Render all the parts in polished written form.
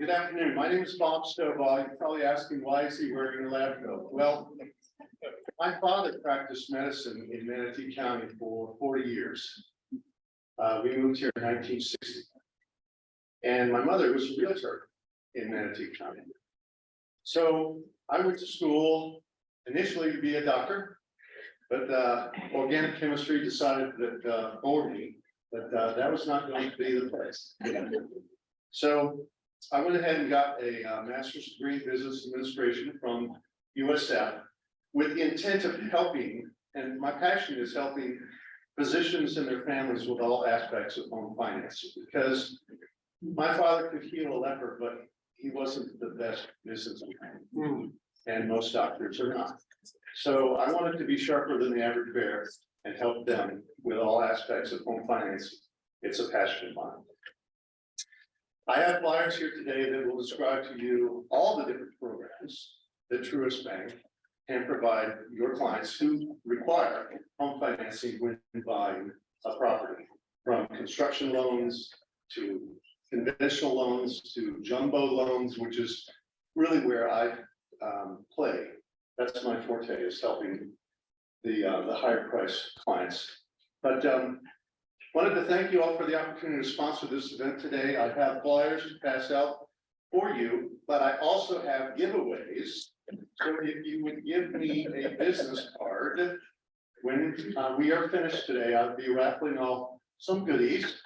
Good afternoon. My name is Bob Stovall. You're probably asking, why is he wearing a lab coat? Well, my father practiced medicine in Manatee County for 40 years. We moved here in 1960. And my mother was a realtor in Manatee County. So I went to school initially to be a doctor, but organic chemistry decided that for me, that was not going to be the place. So I went ahead and got a master's degree in business administration from USF with the intent of helping, and my passion is helping physicians and their families with all aspects of home financing, because my father could heal a leper, but he wasn't the best businessman, and most doctors are not. So I wanted to be sharper than the average bear and help them with all aspects of home financing. It's a passion of mine. I have flyers here today that will describe to you all the different programs that Truist Bank can provide your clients who require home financing when buying a property, from construction loans to conventional loans to jumbo loans, which is really where I play. That's my forte, is helping the higher price clients. But wanted to thank you all for the opportunity to sponsor this event today. I have flyers to pass out for you, but I also have giveaways. So if you would give me a business card, when we are finished today, I'll be raffling off some goodies.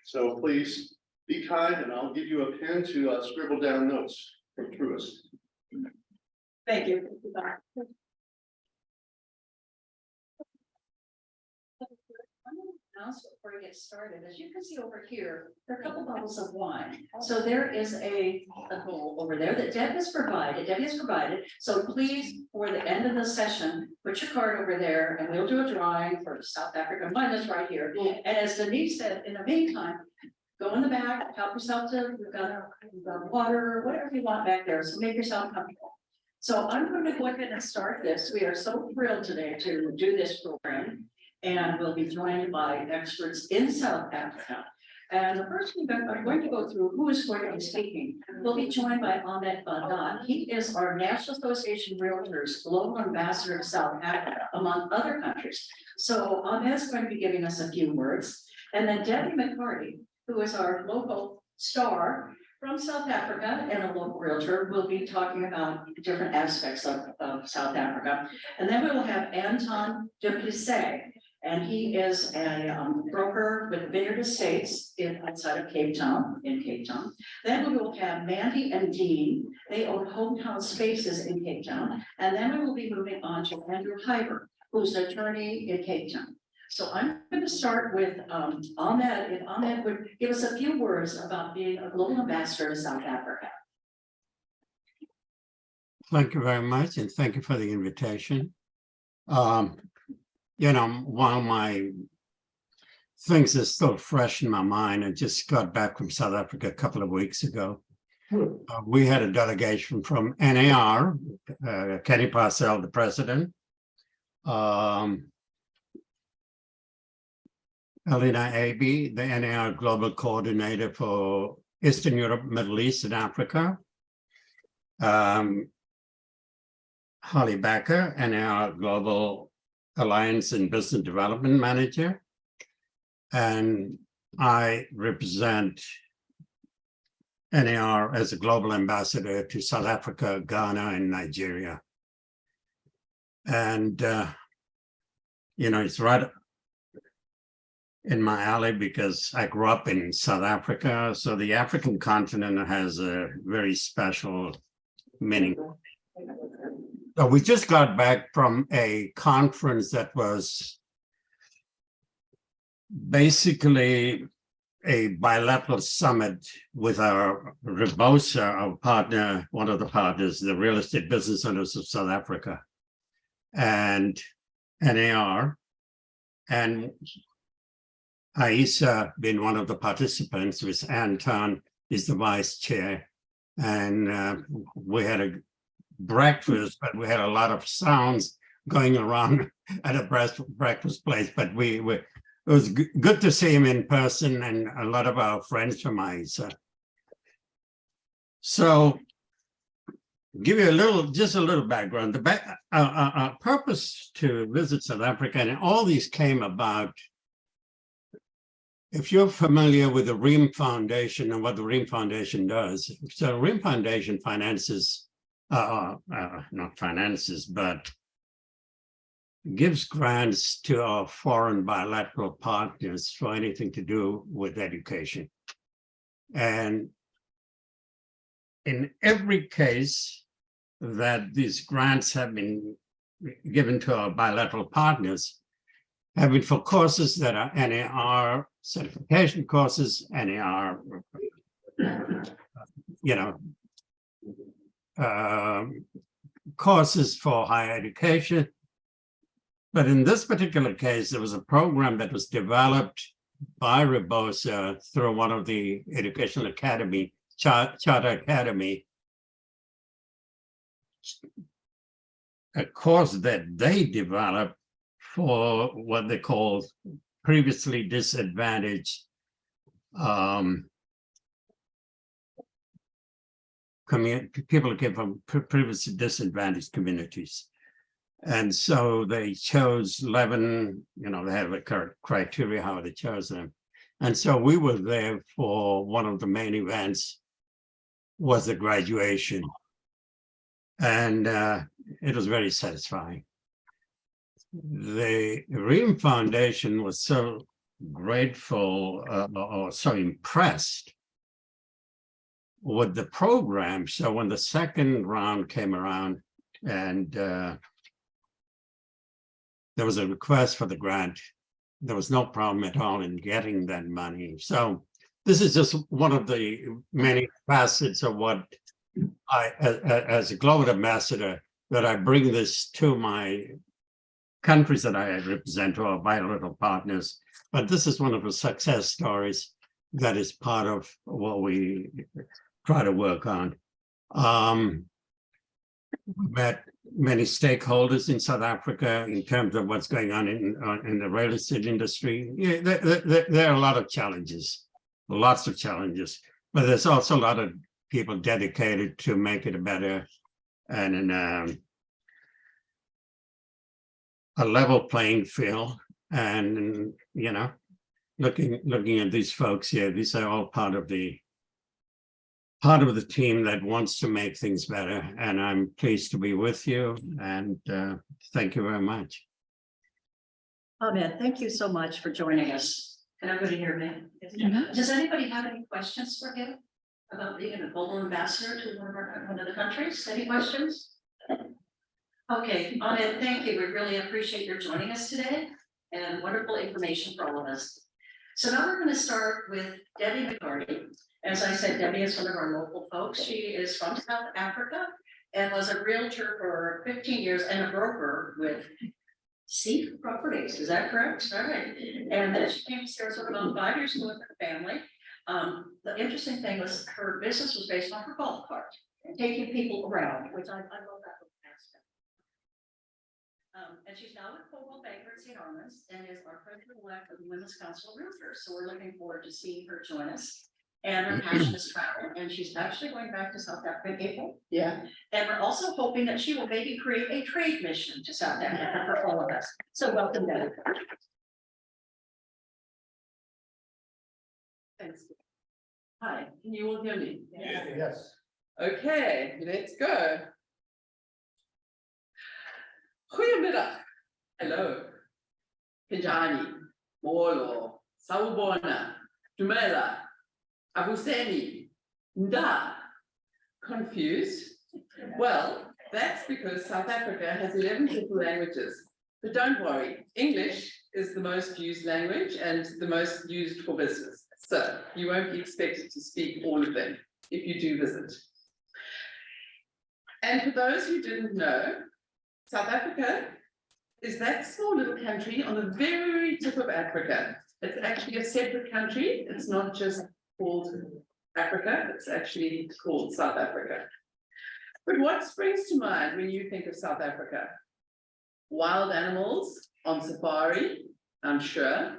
So please be kind, and I'll give you a pen to scribble down notes from Truist. Thank you. Before we get started, as you can see over here, there are a couple bottles of wine. So there is a bowl over there that Debbie has provided. So please, for the end of the session, put your card over there and we'll do a drawing for South Africa. Mine is right here. And as Denise said, in the meantime, go in the back, help yourself to, we've got water, whatever you want back there. So make yourself comfortable. So I'm going to go ahead and start this. We are so thrilled today to do this program. And we'll be joined by experts in South Africa. And the first thing that I'm going to go through who is going to be speaking. We'll be joined by Ahmed Bandan. He is our National Association of Realtors Global Ambassador to South Africa, among other countries. So Ahmed is going to be giving us a few words. And then Debbie McCarty, who is our local star from South Africa and a local realtor, will be talking about different aspects of South Africa. And then we will have Anton Duplessis. And he is a broker with Vineyard Estates outside of Cape Town, in Cape Town. Then we will have Mandy and Dean. They own Hometown Spaces in Cape Town. And then we will be moving on to Andrew Hyber, who's an attorney in Cape Town. So I'm going to start with Ahmed. If Ahmed would give us a few words about being a global ambassador to South Africa. Thank you very much, and thank you for the invitation. You know, while my things are still fresh in my mind, I just got back from South Africa a couple of weeks ago. We had a delegation from NAR, Kenny Parcell, the president, Elena Aby, the NAR Global Coordinator for Eastern Europe, Middle East, and Africa, Holly Becker, NAR Global Alliance and Business Development Manager, and I represent NAR as a global ambassador to South Africa, Ghana, and Nigeria. And, you know, it's right in my alley because I grew up in South Africa. So the African continent has a very special meaning. So we just got back from a conference that was basically a bilateral summit with our Rebosa, our partner, one of the partners, the Real Estate Business Owners of South Africa, and NAR, and Aisa being one of the participants, with Anton is the vice chair. And we had a breakfast, but we had a lot of sounds going around at a breakfast place. But it was good to see him in person, and a lot of our friends from Aisa. So give you just a little background. Our purpose to visit South Africa, and all these came about. If you're familiar with the Ream Foundation and what the Ream Foundation does, so Ream Foundation finances, not finances, but gives grants to our foreign bilateral partners for anything to do with education. And in every case that these grants have been given to our bilateral partners, have been for courses that are NAR certification courses, NAR, courses for higher education. But in this particular case, there was a program that was developed by Rebosa through one of the educational academy, Charter Academy, a course that they developed for what they call previously disadvantaged people who came from previously disadvantaged communities. And so they chose 11, they have a criteria how they chose them. And so we were there for one of the main events was the graduation. And it was very satisfying. The Ream Foundation was so grateful or so impressed with the program. So when the second round came around and there was a request for the grant, there was no problem at all in getting that money. So this is just one of the many facets of what I, as a global ambassador, that I bring this to my countries that I represent, to our bilateral partners. But this is one of the success stories that is part of what we try to work on. We met many stakeholders in South Africa in terms of what's going on in the real estate industry. Yeah, there are a lot of challenges, lots of challenges, but there's also a lot of people dedicated to make it a better and a level playing field. And looking at these folks here, these are all part of the team that wants to make things better. And I'm pleased to be with you. And thank you very much. Ahmed, thank you so much for joining us. Can everybody hear me? Does anybody have any questions for him about being a global ambassador to one of the countries? Any questions? Okay, Ahmed, thank you. We really appreciate your joining us today and wonderful information for all of us. So now we're going to start with Debbie McCarty. As I said, Debbie is one of our local folks. She is from South Africa and was a realtor for 15 years and a broker with Seif Properties. Is that correct? All right. And then she came to Sarasota about 5 years ago with her family. The interesting thing was her business was based on her golf cart and taking people around, which I love that. And she's now with Coldwell Banker at St. Armand's and is our president-elect of the Women's Council of Realtors. So we're looking forward to seeing her join us. And her passion is travel, and she's actually going back to South Africa in April. Yeah. And we're also hoping that she will maybe create a trade mission to South Africa for all of us. So welcome, Debbie. Thanks. Hi, can you all hear me? Yes. Okay, let's go. Goedemiddag. Hello. Pinjani, Molo, Sawubona, Dumela, Abuseni, Nda. Confused? Well, that's because South Africa has 11 official languages. But don't worry, English is the most used language and the most used for business. So you won't be expected to speak all of them if you do visit. And for those who didn't know, South Africa is that small little country on the very tip of Africa. It's actually a separate country. It's not just called Africa, it's actually called South Africa. But what springs to mind when you think of South Africa? Wild animals on safari, I'm sure.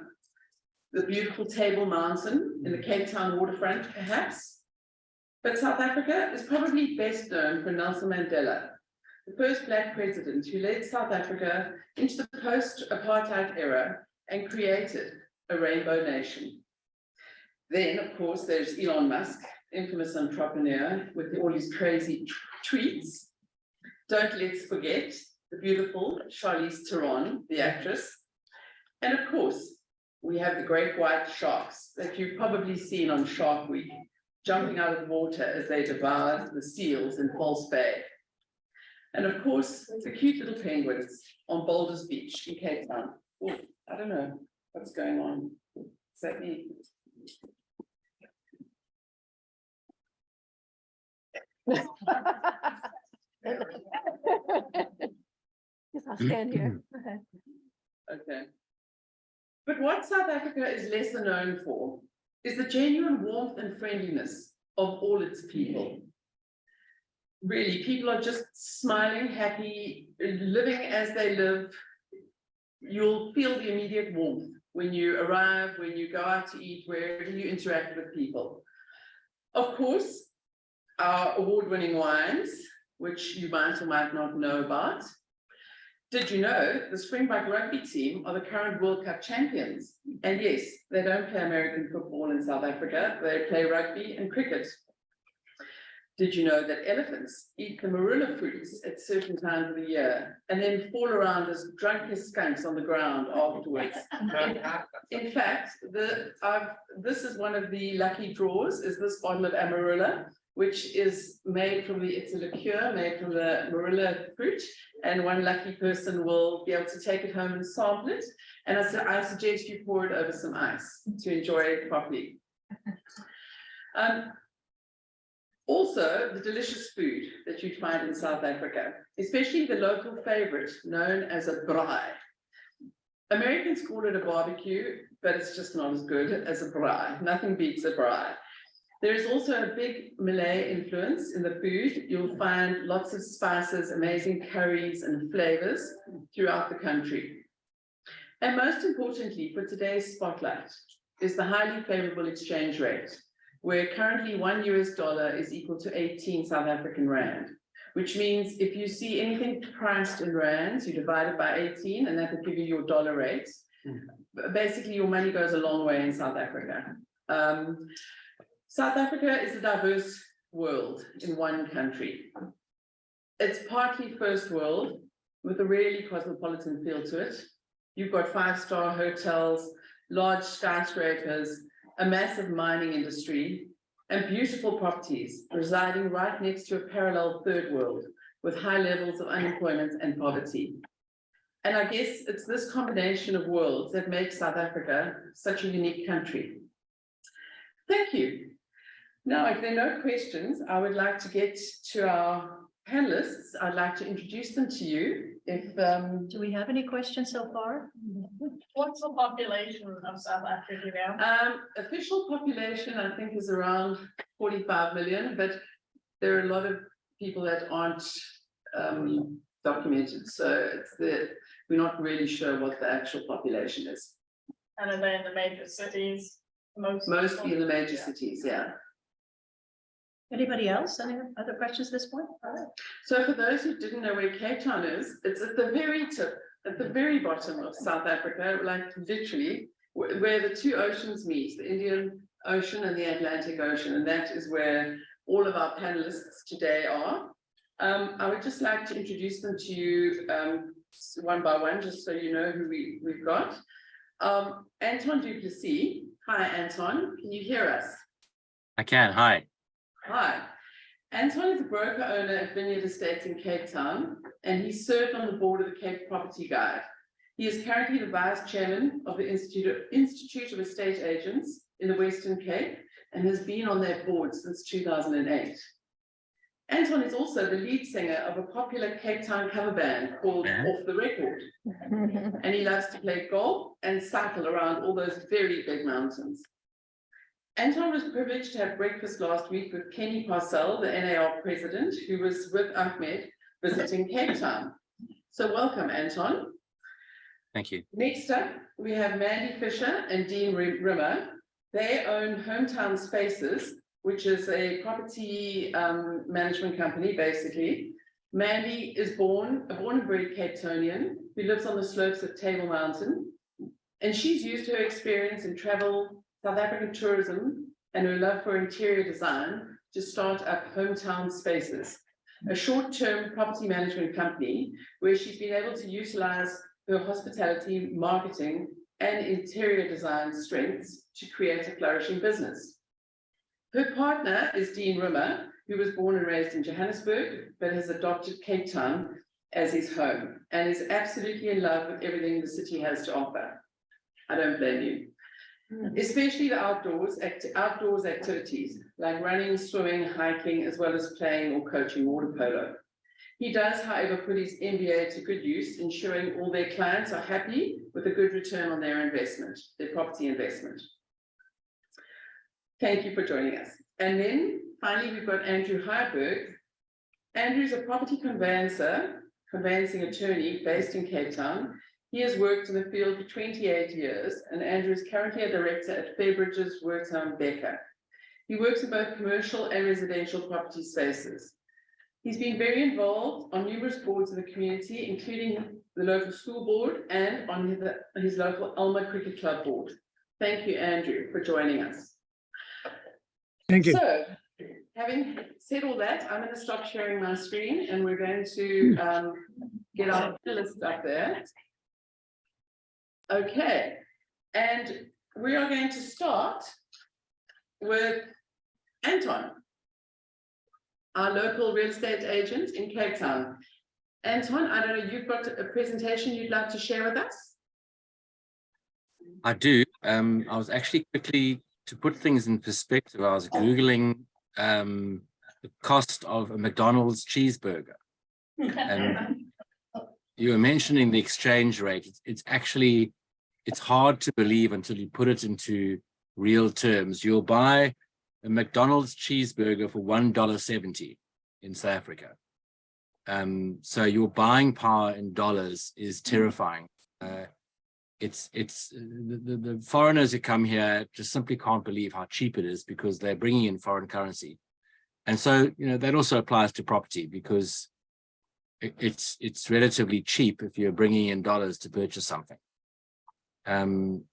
The beautiful Table Mountain in the Cape Town waterfront, perhaps. But South Africa is probably best known for Nelson Mandela, the first Black president who led South Africa into the post-apartheid era and created a rainbow nation. Then, of course, there's Elon Musk, infamous entrepreneur with all his crazy tweets. Don't let's forget the beautiful Charlize Theron, the actress. And of course, we have the great white sharks that you've probably seen on Shark Week, jumping out of the water as they devour the seals in False Bay. And of course, the cute little penguins on Boulders Beach in Cape Town. Oh, I don't know what's going on. Is that me? Yes, I'll stand here. Okay. But what South Africa is lesser known for is the genuine warmth and friendliness of all its people. Really, people are just smiling, happy, living as they live. You'll feel the immediate warmth when you arrive, when you go out to eat, wherever you interact with people. Of course, our award-winning wines, which you might or might not know about. Did you know the Springbok rugby team are the current World Cup champions? And yes, they don't play American football in South Africa, they play rugby and cricket. Did you know that elephants eat the marula fruits at certain times of the year and then fall around as drunk as skunks on the ground afterwards? In fact, this is one of the lucky draws, is this bottle of Amarula, which is made from it's a liqueur made from the marula fruit, and one lucky person will be able to take it home and sample it. And I suggest you pour it over some ice to enjoy it properly. Also, the delicious food that you'd find in South Africa, especially the local favorite known as a braai. Americans call it a barbecue, but it's just not as good as a braai. Nothing beats a braai. There is also a big Malay influence in the food. You'll find lots of spices, amazing curries and flavors throughout the country. And most importantly, for today's spotlight, is the highly favorable exchange rate, where currently $1 US is equal to 18 South African rand, which means if you see anything priced in rands, you divide it by 18 and that will give you your dollar rate. Basically, your money goes a long way in South Africa. South Africa is a diverse world in one country. It's partly first world with a really cosmopolitan feel to it. You've got 5-star hotels, large skyscrapers, a massive mining industry, and beautiful properties residing right next to a parallel third world with high levels of unemployment and poverty. And I guess it's this combination of worlds that makes South Africa such a unique country. Thank you. Now, if there are no questions, I would like to get to our panelists. I'd like to introduce them to you. If Do we have any questions so far? What's the population of South Africa now? official population, I think, is around 45 million, but there are a lot of people that aren't documented. So we're not really sure what the actual population is. And are they in the major cities? Mostly in the major cities, yeah. Anybody else? Any other questions at this point? All right. So for those who didn't know where Cape Town is, it's at the very tip, at the very bottom of South Africa, like literally where the two oceans meet, the Indian Ocean and the Atlantic Ocean, and that is where all of our panelists today are. I would just like to introduce them to you one by one, just so you know who we've got. Anton du Plessis. Hi, Anton. Can you hear us? I can. Hi. Hi. Anton is a broker owner at Vineyard Estates in Cape Town, and he served on the board of the Cape Property Guide. He is currently the vice chairman of the Institute of Estate Agents in the Western Cape and has been on their board since 2008. Anton is also the lead singer of a popular Cape Town cover band called Off the Record. And he loves to play golf and cycle around all those very big mountains. Anton was privileged to have breakfast last week with Kenny Parcell, the NAR president, who was with Ahmed visiting Cape Town. So welcome, Anton. Thank you. Next up, we have Mandy Fisher and Dean Rimmer. They own Hometown Spaces, which is a property management company, basically. Mandy is born and bred Cape Townian who lives on the slopes of Table Mountain. And she's used her experience in travel, South African tourism, and her love for interior design to start up Hometown Spaces, a short-term property management company where she's been able to utilize her hospitality, marketing, and interior design strengths to create a flourishing business. Her partner is Dean Rimmer, who was born and raised in Johannesburg, but has adopted Cape Town as his home and is absolutely in love with everything the city has to offer. I don't blame you. Especially the outdoors activities like running, swimming, hiking, as well as playing or coaching water polo. He does, however, put his MBA to good use, ensuring all their clients are happy with a good return on their investment, their property investment. Thank you for joining us. And then finally, we've got Andrew Heiberg. Andrew's a property conveyancing attorney based in Cape Town. He has worked in the field for 28 years, and Andrew is currently a director at Fairbridge's Worktown Becker. He works in both commercial and residential property spaces. He's been very involved on numerous boards in the community, including the local school board and on his local Alma Cricket Club board. Thank you, Andrew, for joining us. Thank you. So, having said all that, I'm going to stop sharing my screen and we're going to get our list up there. Okay, and we are going to start with Anton, our local real estate agent in Cape Town. Anton, I don't know, you've got a presentation you'd like to share with us? I do. I was actually quickly, to put things in perspective, I was Googling the cost of a McDonald's cheeseburger. And you were mentioning the exchange rate. It's hard to believe until you put it into real terms. You'll buy a McDonald's cheeseburger for $1.70 in South Africa. So your buying power in dollars is terrifying. The foreigners who come here just simply can't believe how cheap it is because they're bringing in foreign currency. And so, you know, that also applies to property because it's relatively cheap if you're bringing in dollars to purchase something. Debbie,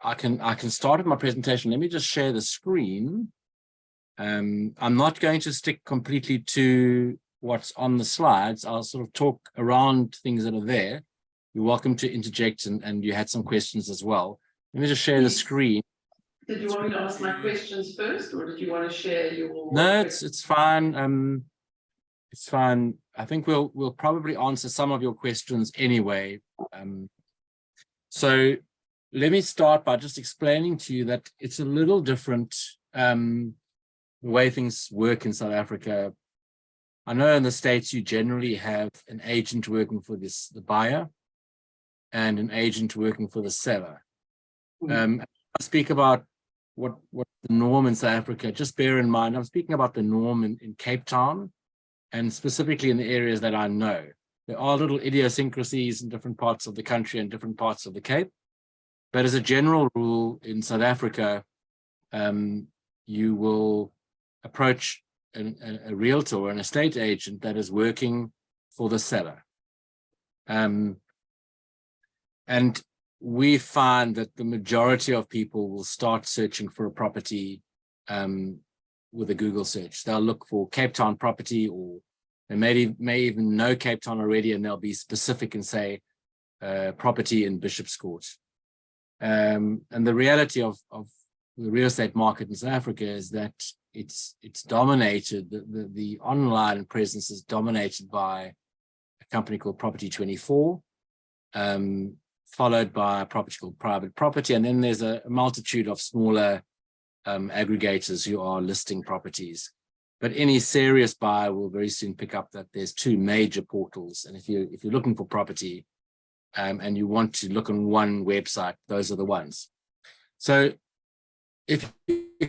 I can start with my presentation. Let me just share the screen. I'm not going to stick completely to what's on the slides. I'll sort of talk around things that are there. You're welcome to interject and you had some questions as well. Let me just share the screen. Did you want me to ask my questions first, or did you want to share your? No, it's fine. It's fine. I think we'll probably answer some of your questions anyway. So let me start by just explaining to you that it's a little different the way things work in South Africa. I know in the States you generally have an agent working for the buyer and an agent working for the seller. I speak about what the norm in South Africa, just bear in mind, I'm speaking about the norm in Cape Town and specifically in the areas that I know. There are little idiosyncrasies in different parts of the country and different parts of the Cape. But as a general rule in South Africa, you will approach a realtor or an estate agent that is working for the seller. And we find that the majority of people will start searching for a property with a Google search. They'll look for Cape Town property, or they may even know Cape Town already, and they'll be specific and say property in Bishop's Court. And the reality of the real estate market in South Africa is that it's dominated, the online presence is dominated by a company called Property 24, followed by a property called Private Property, and then there's a multitude of smaller aggregators who are listing properties. But any serious buyer will very soon pick up that there's two major portals, and if you're looking for property and you want to look on one website, those are the ones. So if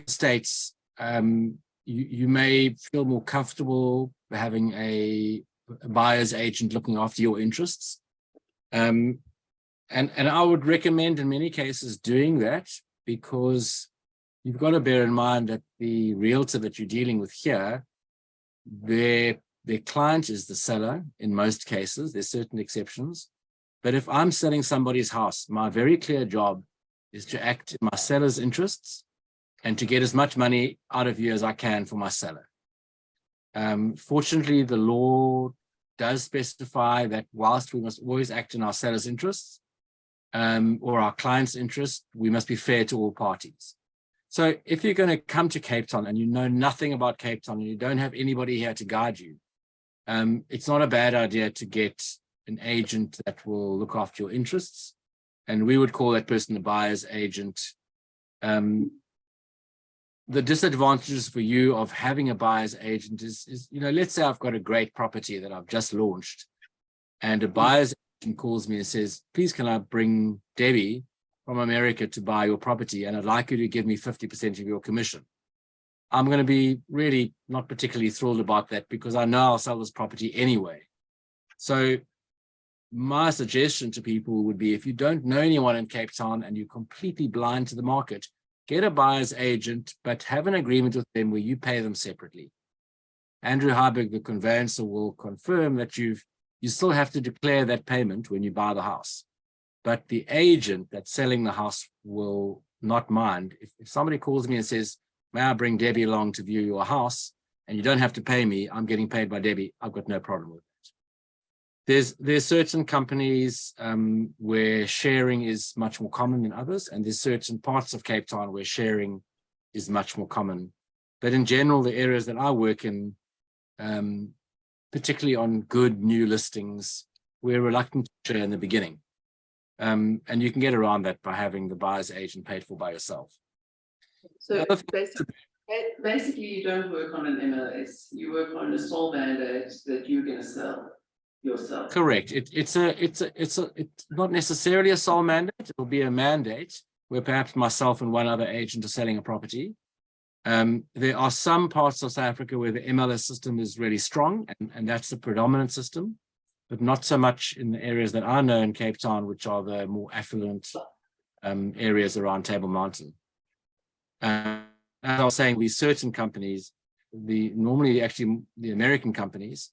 states you may feel more comfortable having a buyer's agent looking after your interests. And I would recommend in many cases doing that. because you've got to bear in mind that the realtor that you're dealing with here, their client is the seller in most cases. There's certain exceptions. But if I'm selling somebody's house, my very clear job is to act in my seller's interests and to get as much money out of you as I can for my seller. Fortunately, the law does specify that whilst we must always act in our seller's interests or our client's interest, we must be fair to all parties. So if you're going to come to Cape Town and you know nothing about Cape Town and you don't have anybody here to guide you, it's not a bad idea to get an agent that will look after your interests. And we would call that person a buyer's agent. The disadvantages for you of having a buyer's agent is, you know, let's say I've got a great property that I've just launched and a buyer's agent calls me and says, please, can I bring Debbie from America to buy your property? And I'd like you to give me 50% of your commission. I'm going to be really not particularly thrilled about that because I know I'll sell this property anyway. So my suggestion to people would be, if you don't know anyone in Cape Town and you're completely blind to the market, get a buyer's agent, but have an agreement with them where you pay them separately. Andrew Harburg, the conveyancer, will confirm that you still have to declare that payment when you buy the house. But the agent that's selling the house will not mind. If somebody calls me and says, may I bring Debbie along to view your house, and you don't have to pay me, I'm getting paid by Debbie, I've got no problem with it. There's certain companies where sharing is much more common than others, and there's certain parts of Cape Town where sharing is much more common. But in general, the areas that I work in, particularly on good new listings, we're reluctant to share in the beginning. And you can get around that by having the buyer's agent paid for by yourself. So basically you don't work on an MLS, you work on a sole mandate that you're going to sell yourself. Correct. It's not necessarily a sole mandate. It will be a mandate where perhaps myself and one other agent are selling a property. There are some parts of South Africa where the MLS system is really strong, and that's the predominant system, but not so much in the areas that I know in Cape Town, which are the more affluent areas around Table Mountain. As I was saying, these certain companies, normally actually the American companies,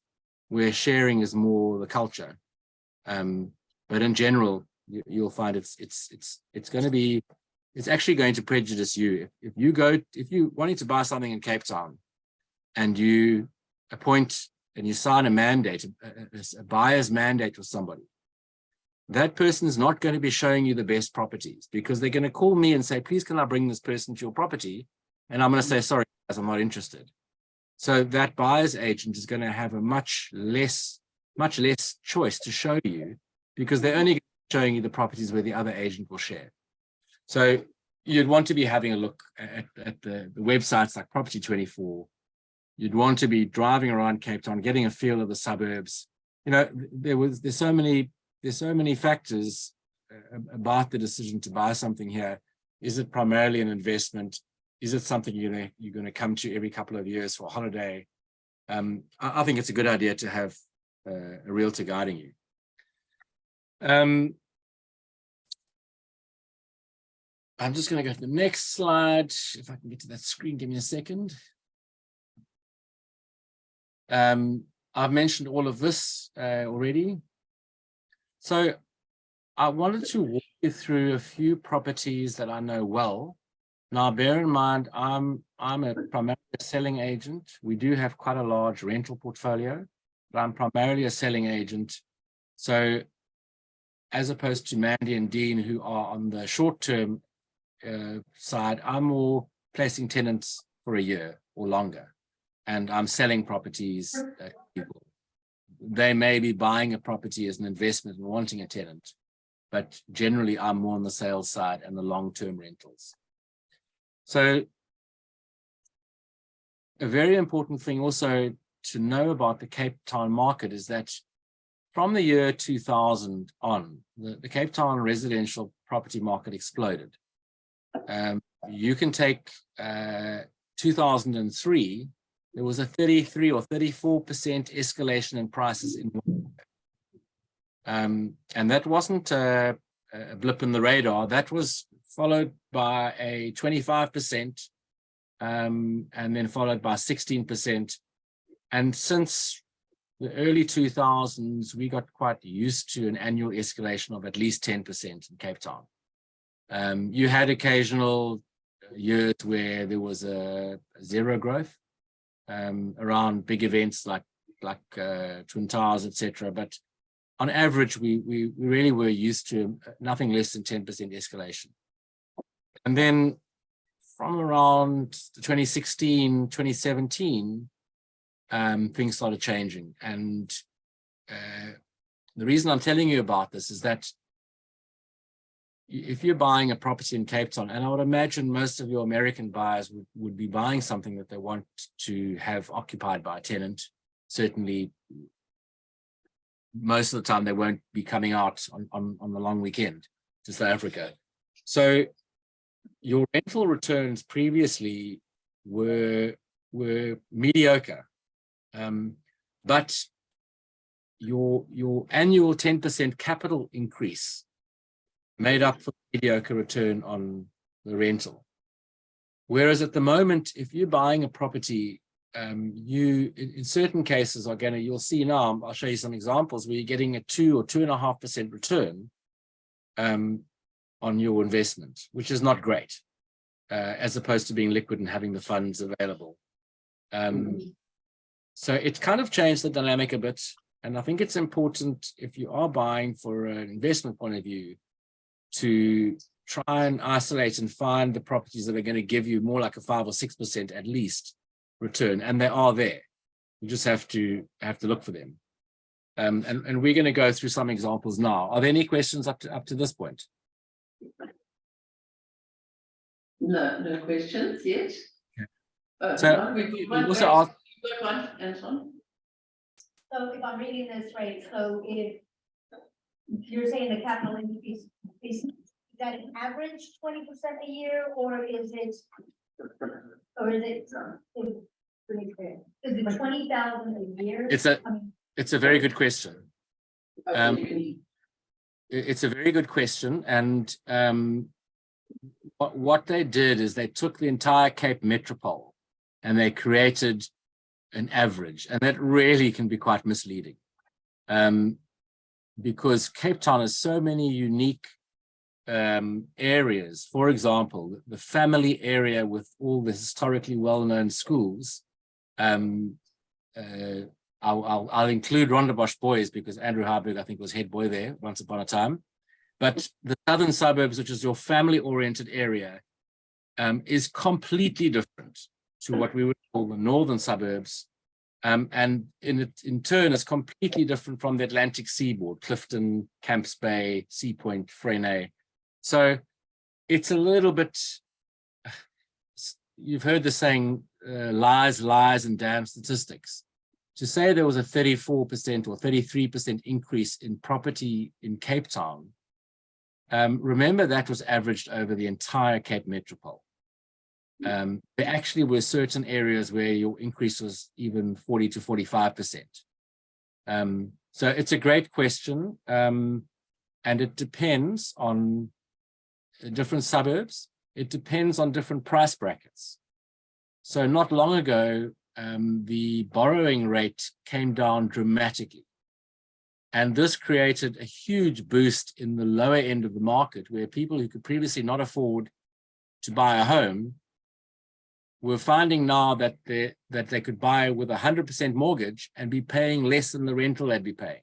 where sharing is more the culture. But in general, you'll find it's actually going to prejudice you. If you wanting to buy something in Cape Town and you appoint and you sign a mandate, a buyer's mandate with somebody, that person is not going to be showing you the best properties, because they're going to call me and say, please, can I bring this person to your property? And I'm going to say, sorry, guys, I'm not interested. So that buyer's agent is going to have a much less choice to show you, because they're only showing you the properties where the other agent will share. So you'd want to be having a look at the websites like Property 24. You'd want to be driving around Cape Town, getting a feel of the suburbs. You know, there's so many factors about the decision to buy something here. Is it primarily an investment? Is it something you're going to come to every couple of years for a holiday? I think it's a good idea to have a realtor guiding you. I'm just going to go to the next slide. If I can get to that screen, give me a second. I've mentioned all of this already. So I wanted to walk you through a few properties that I know well. Now, bear in mind, I'm primarily a selling agent. We do have quite a large rental portfolio, but I'm primarily a selling agent. So as opposed to Mandy and Dean, who are on the short-term side, I'm more placing tenants for a year or longer, and I'm selling properties to people. They may be buying a property as an investment and wanting a tenant, but generally I'm more on the sales side and the long-term rentals. So a very important thing also to know about the Cape Town market is that from the year 2000 on, the Cape Town residential property market exploded. You can take 2003, there was a 33 or 34% escalation in prices in and that wasn't a blip in the radar. That was followed by a 25%, and then followed by 16%. And since the early 2000s, we got quite used to an annual escalation of at least 10% in Cape Town. You had occasional years where there was a zero growth around big events like Twin Towers, etc. But on average, we really were used to nothing less than 10% escalation. And then from around 2016, 2017, things started changing. And the reason I'm telling you about this is that if you're buying a property in Cape Town, and I would imagine most of your American buyers would be buying something that they want to have occupied by a tenant, certainly most of the time they won't be coming out on the long weekend to South Africa. So your rental returns previously were mediocre, but your annual 10% capital increase made up for the mediocre return on the rental. Whereas at the moment, if you're buying a property, you in certain cases are going to, you'll see now, I'll show you some examples where you're getting a 2 or 2.5% return on your investment, which is not great, as opposed to being liquid and having the funds available. So it's kind of changed the dynamic a bit. And I think it's important, if you are buying for an investment point of view, to try and isolate and find the properties that are going to give you more like a 5 or 6% at least return, and they are there. You just have to look for them. And we're going to go through some examples now. Are there any questions up to this point? No questions yet. Okay. So we also asked. Anton. So if I'm reading this right, so if you're saying the capital increase is that an average 20% a year, or is it? Is it 20,000 a year? It's a very good question. It's a very good question, and what they did is they took the entire Cape Metropole and they created an average, and that really can be quite misleading, because Cape Town has so many unique areas. For example, the family area with all the historically well-known schools. I'll include Rondebosch Boys because Andrew Harburg, I think, was head boy there once upon a time. But the southern suburbs, which is your family-oriented area, is completely different to what we would call the northern suburbs. And in turn, is completely different from the Atlantic seaboard, Clifton, Camps Bay, Sea Point, Frenay. So it's a little bit, you've heard the saying, lies, and damn statistics. To say there was a 34% or 33% increase in property in Cape Town, remember that was averaged over the entire Cape Metropole. There actually were certain areas where your increase was even 40 to 45%. So it's a great question, and it depends on different suburbs. It depends on different price brackets. So not long ago, the borrowing rate came down dramatically. And this created a huge boost in the lower end of the market, where people who could previously not afford to buy a home were finding now that they could buy with 100% mortgage and be paying less than the rental they'd be paying.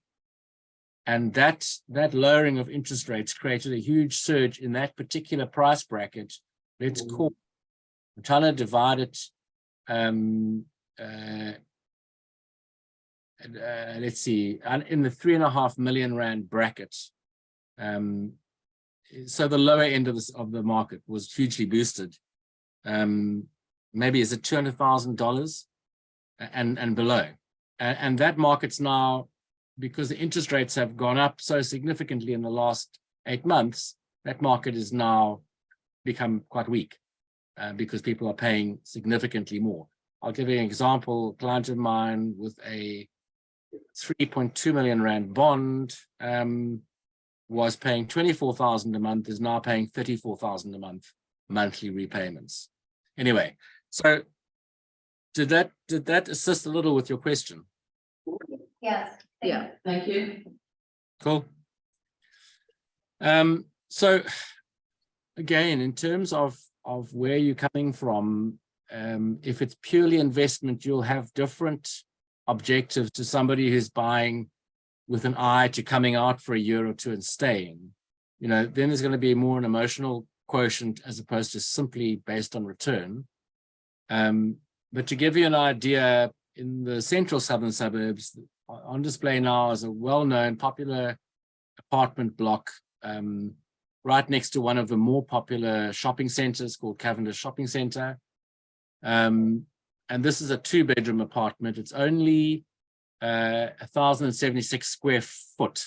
And that lowering of interest rates created a huge surge in that particular price bracket. Let's call, I'm trying to divide it. Let's see, in the 3.5 million rand bracket. So the lower end of the market was hugely boosted. Maybe is it $200,000 and below. And that market's now, because the interest rates have gone up so significantly in the last 8 months, that market is now become quite weak because people are paying significantly more. I'll give you an example. A client of mine with a 3.2 million rand bond was paying 24,000 a month is now paying 34,000 a month monthly repayments. Anyway, so did that assist a little with your question? Yes. thank Yeah, thank you. Cool. So again, in terms of where you're coming from, if it's purely investment, you'll have different objectives to somebody who's buying with an eye to coming out for a year or two and staying. You know, then there's going to be more an emotional quotient as opposed to simply based on return. But to give you an idea, in the central southern suburbs, on display now is a well-known popular apartment block right next to one of the more popular shopping centers called Cavendish Shopping Center. And this is a 2-bedroom apartment. It's only 1,076 square foot.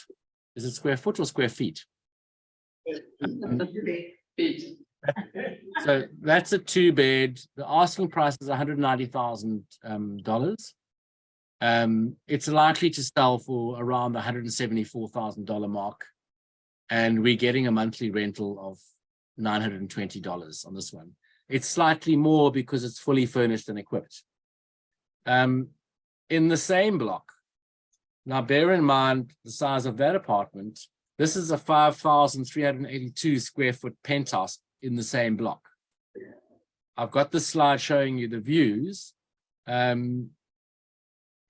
Is it square foot or square feet? Feet. So that's a 2-bed. The asking price is $190,000. It's likely to sell for around the $174,000 mark. And we're getting a monthly rental of $920 on this one. It's slightly more because it's fully furnished and equipped. In the same block, now bear in mind the size of that apartment. This is a 5,382 square foot penthouse in the same block. I've got the slide showing you the views, and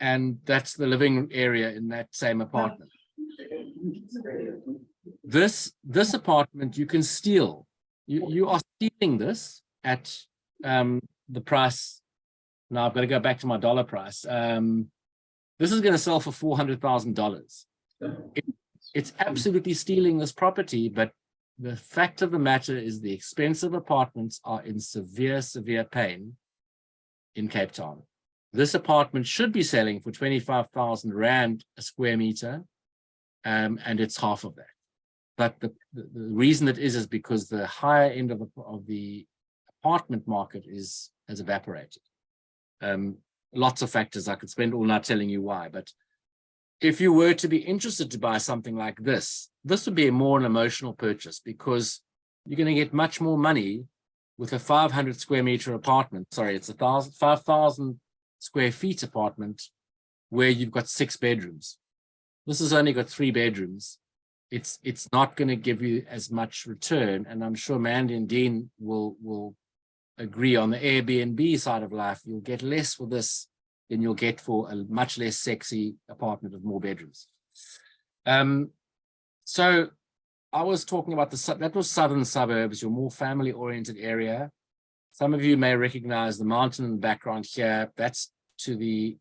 that's the living area in that same apartment. This apartment you can steal. You are stealing this at the price. Now I've got to go back to my dollar price. This is going to sell for $400,000. It's absolutely stealing this property, but the fact of the matter is the expensive apartments are in severe, severe pain in Cape Town. This apartment should be selling for 25,000 Rand a square meter, and it's half of that. But the reason it is because the higher end of the apartment market has evaporated. Lots of factors. I could spend all night telling you why, but if you were to be interested to buy something like this would be more an emotional purchase because you're going to get much more money with a 500 square meter apartment. Sorry, it's 5,000 square feet apartment where you've got 6 bedrooms. This has only got 3 bedrooms. It's not going to give you as much return. And I'm sure Mandy and Dean will agree on the Airbnb side of life. You'll get less for this than you'll get for a much less sexy apartment with more bedrooms. So I was talking about that was southern suburbs, your more family-oriented area. Some of you may recognize the mountain in the background here. That's to the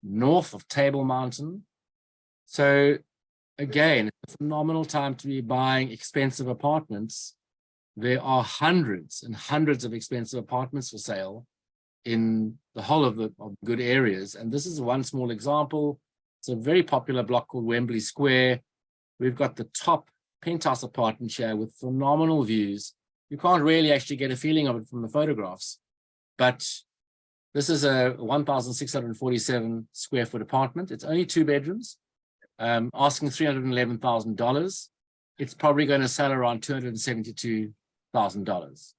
north of Table Mountain. So again, it's a phenomenal time to be buying expensive apartments. There are hundreds and hundreds of expensive apartments for sale in the whole of the good areas. And this is one small example. It's a very popular block called Wembley Square. We've got the top penthouse apartment here with phenomenal views. You can't really actually get a feeling of it from the photographs, but this is a 1,647 square foot apartment. It's only 2 bedrooms, asking $311,000. It's probably going to sell around $272,000.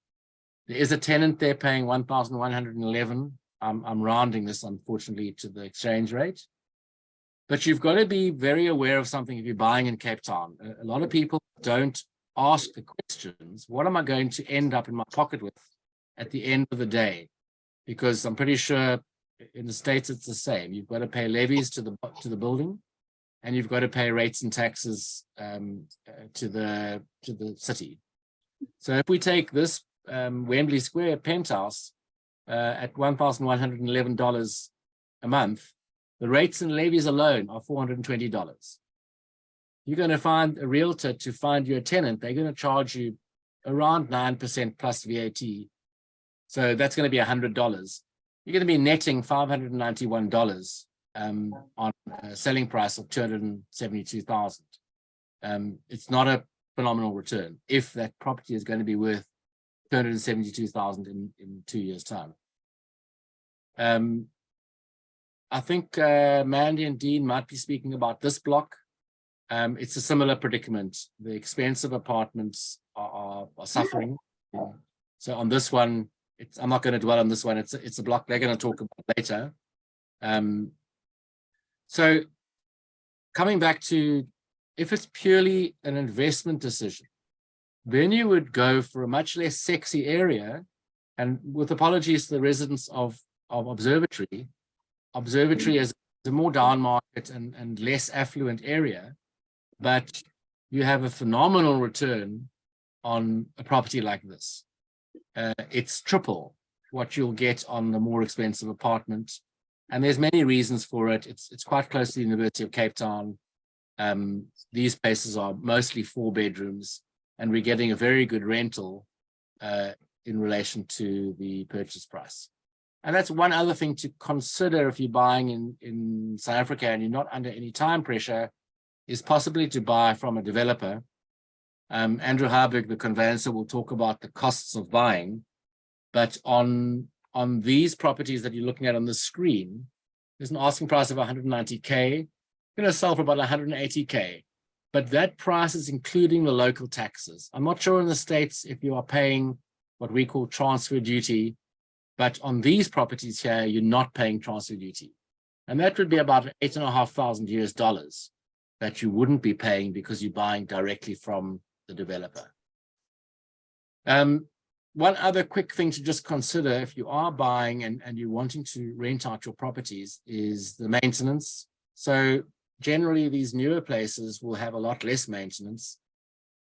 There is a tenant there paying $1,111. I'm rounding this, unfortunately, to the exchange rate. But you've got to be very aware of something if you're buying in Cape Town. A lot of people don't ask the questions, what am I going to end up in my pocket with at the end of the day? Because I'm pretty sure in the States it's the same. You've got to pay levies to the building, and you've got to pay rates and taxes to the city. So if we take this Wembley Square penthouse at $1,111 a month, the rates and levies alone are $420. You're going to find a realtor to find you a tenant. They're going to charge you around 9% plus VAT. So that's going to be $100. You're going to be netting $591 on a selling price of $272,000. It's not a phenomenal return if that property is going to be worth $272,000 in 2 years' time. I think Mandy and Dean might be speaking about this block. it's a similar predicament. The expensive apartments are suffering. So on this one, I'm not going to dwell on this one. It's a block they're going to talk about later. So coming back to, if it's purely an investment decision, then you would go for a much less sexy area. And with apologies to the residents of Observatory is a more down market and less affluent area, but you have a phenomenal return on a property like this. It's triple what you'll get on the more expensive apartment. And there's many reasons for it. It's quite close to the University of Cape Town. These places are mostly 4 bedrooms, and we're getting a very good rental in relation to the purchase price. And that's one other thing to consider if you're buying in South Africa and you're not under any time pressure, is possibly to buy from a developer. Andrew Harburg, the conveyancer, will talk about the costs of buying, but on these properties that you're looking at on the screen, there's an asking price of 190K, going to sell for about 180K, but that price is including the local taxes. I'm not sure in the States if you are paying what we call transfer duty, but on these properties here, you're not paying transfer duty. And that would be about $8,500 that you wouldn't be paying because you're buying directly from the developer. One other quick thing to just consider if you are buying and you're wanting to rent out your properties is the maintenance. So generally these newer places will have a lot less maintenance.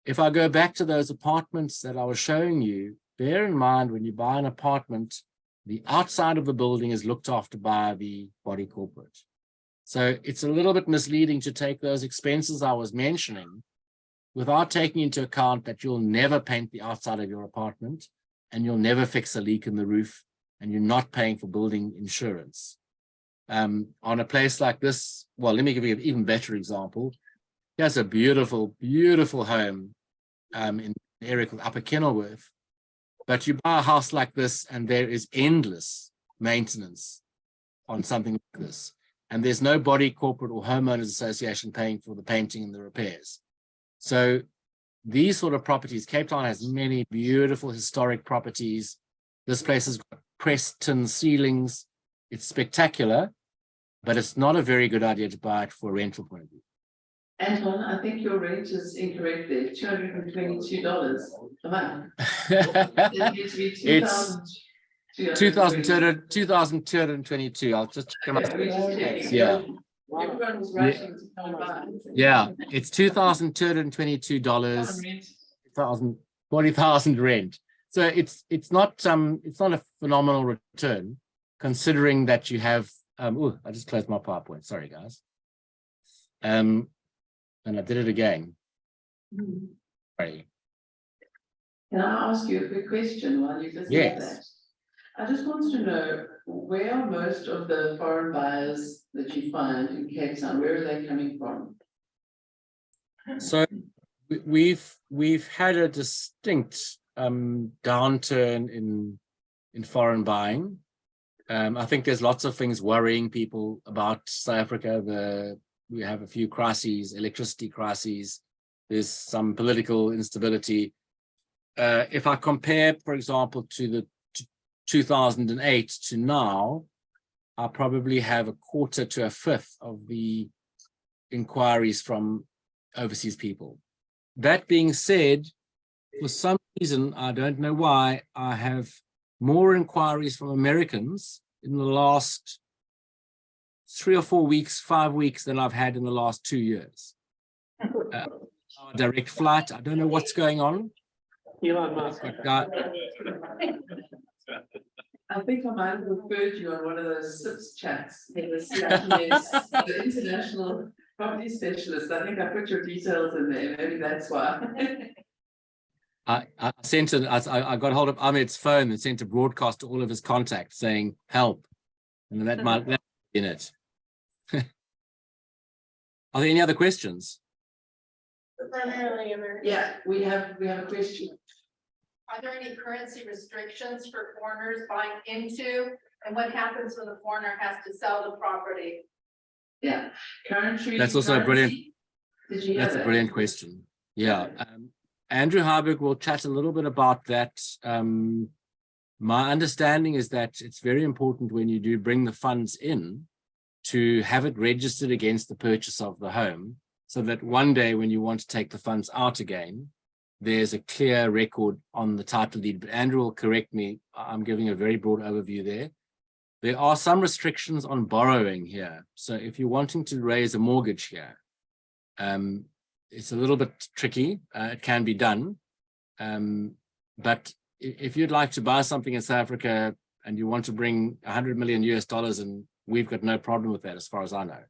If I go back to those apartments that I was showing you, bear in mind when you buy an apartment, the outside of the building is looked after by the body corporate. So it's a little bit misleading to take those expenses I was mentioning without taking into account that you'll never paint the outside of your apartment and you'll never fix a leak in the roof and you're not paying for building insurance. On a place like this, well, let me give you an even better example. Here's a beautiful, beautiful home in an area called Upper Kenilworth. But you buy a house like this and there is endless maintenance on something like this. And there's no body corporate or homeowners association paying for the painting and the repairs. So these sort of properties, Cape Town has many beautiful historic properties. This place has got pressed tin ceilings. It's spectacular, but it's not a very good idea to buy it for a rental point of view. Anton, I think your rate is incorrect there, $222 a month. It needs to be It's 2,222. I'll just check Okay, yeah. Everyone was rushing to come by. Yeah, it's $2,222, 40,000 rent. So it's not a phenomenal return considering that you have oh, I just closed my PowerPoint. Sorry guys. And I did it again. Sorry. Can I ask you a quick question while you're listening to that? I just want to know, where are most of the foreign buyers that you find in Cape Town? Where are they coming from? So we've had a distinct downturn in foreign buying. I think there's lots of things worrying people about South Africa. We have a few crises, electricity crises. There's some political instability. If I compare, for example, to the 2008 to now, I probably have a quarter to a fifth of the inquiries from overseas people. That being said, for some reason, I don't know why, I have more inquiries from Americans in the last 3 or 4 weeks, 5 weeks than I've had in the last 2 years. Direct flight, I don't know what's going on. Elon Musk. I think I might have referred you on one of those SIPS chats. It was CIPS, the International Property Specialist. I think I put your details in there. Maybe that's why. I sent it. I got hold of Ahmed's phone and sent a broadcast to all of his contacts saying help, and that might be in it. Are there any other questions? Primarily American. Yeah, we have a question. Are there any currency restrictions for foreigners buying into? And what happens when the foreigner has to sell the property? Yeah, currency. That's also brilliant. Did you hear That's a that? brilliant question. Yeah. Andrew Harburg will chat a little bit about that. My understanding is that it's very important when you do bring the funds in to have it registered against the purchase of the home, so that one day when you want to take the funds out again, there's a clear record on the title deed. But Andrew will correct me. I'm giving a very broad overview there. There are some restrictions on borrowing here. So if you're wanting to raise a mortgage here, it's a little bit tricky. It can be done. But if you'd like to buy something in South Africa and you want to bring $100 million US, and we've got no problem with that, as far as I know.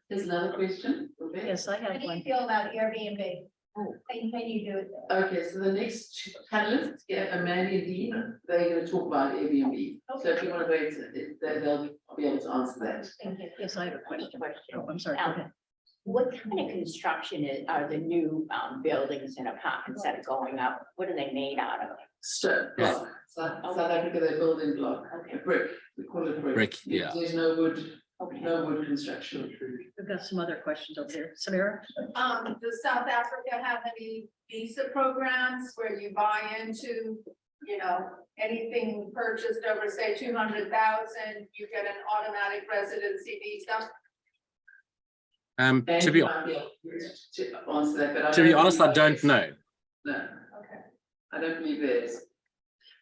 There's another question. Rebecca? Yes, I How have do you one. feel about Airbnb? Can you do it? Okay, so the next two panelists, yeah, Mandy and Dean, they're going to talk about Airbnb. So if you want to go into it, they'll be able to answer that. Thank you. Yes, I have a question. Oh, I'm sorry. Go ahead. What kind of construction are the new buildings and apartments that are going up? What are they made out of? Stone block. South Africa, they build in block. Okay. Brick, we call it brick. Brick, yeah. There's no wood, Okay. no wood construction. We've got some other questions over there. Samira? Does South Africa have any visa programs where you buy into, you know, anything purchased over, say, 200,000, you get an automatic residency visa? To be might be able to answer that, but to be don't honest, I believe don't there is. know. No, Okay. I don't believe there is.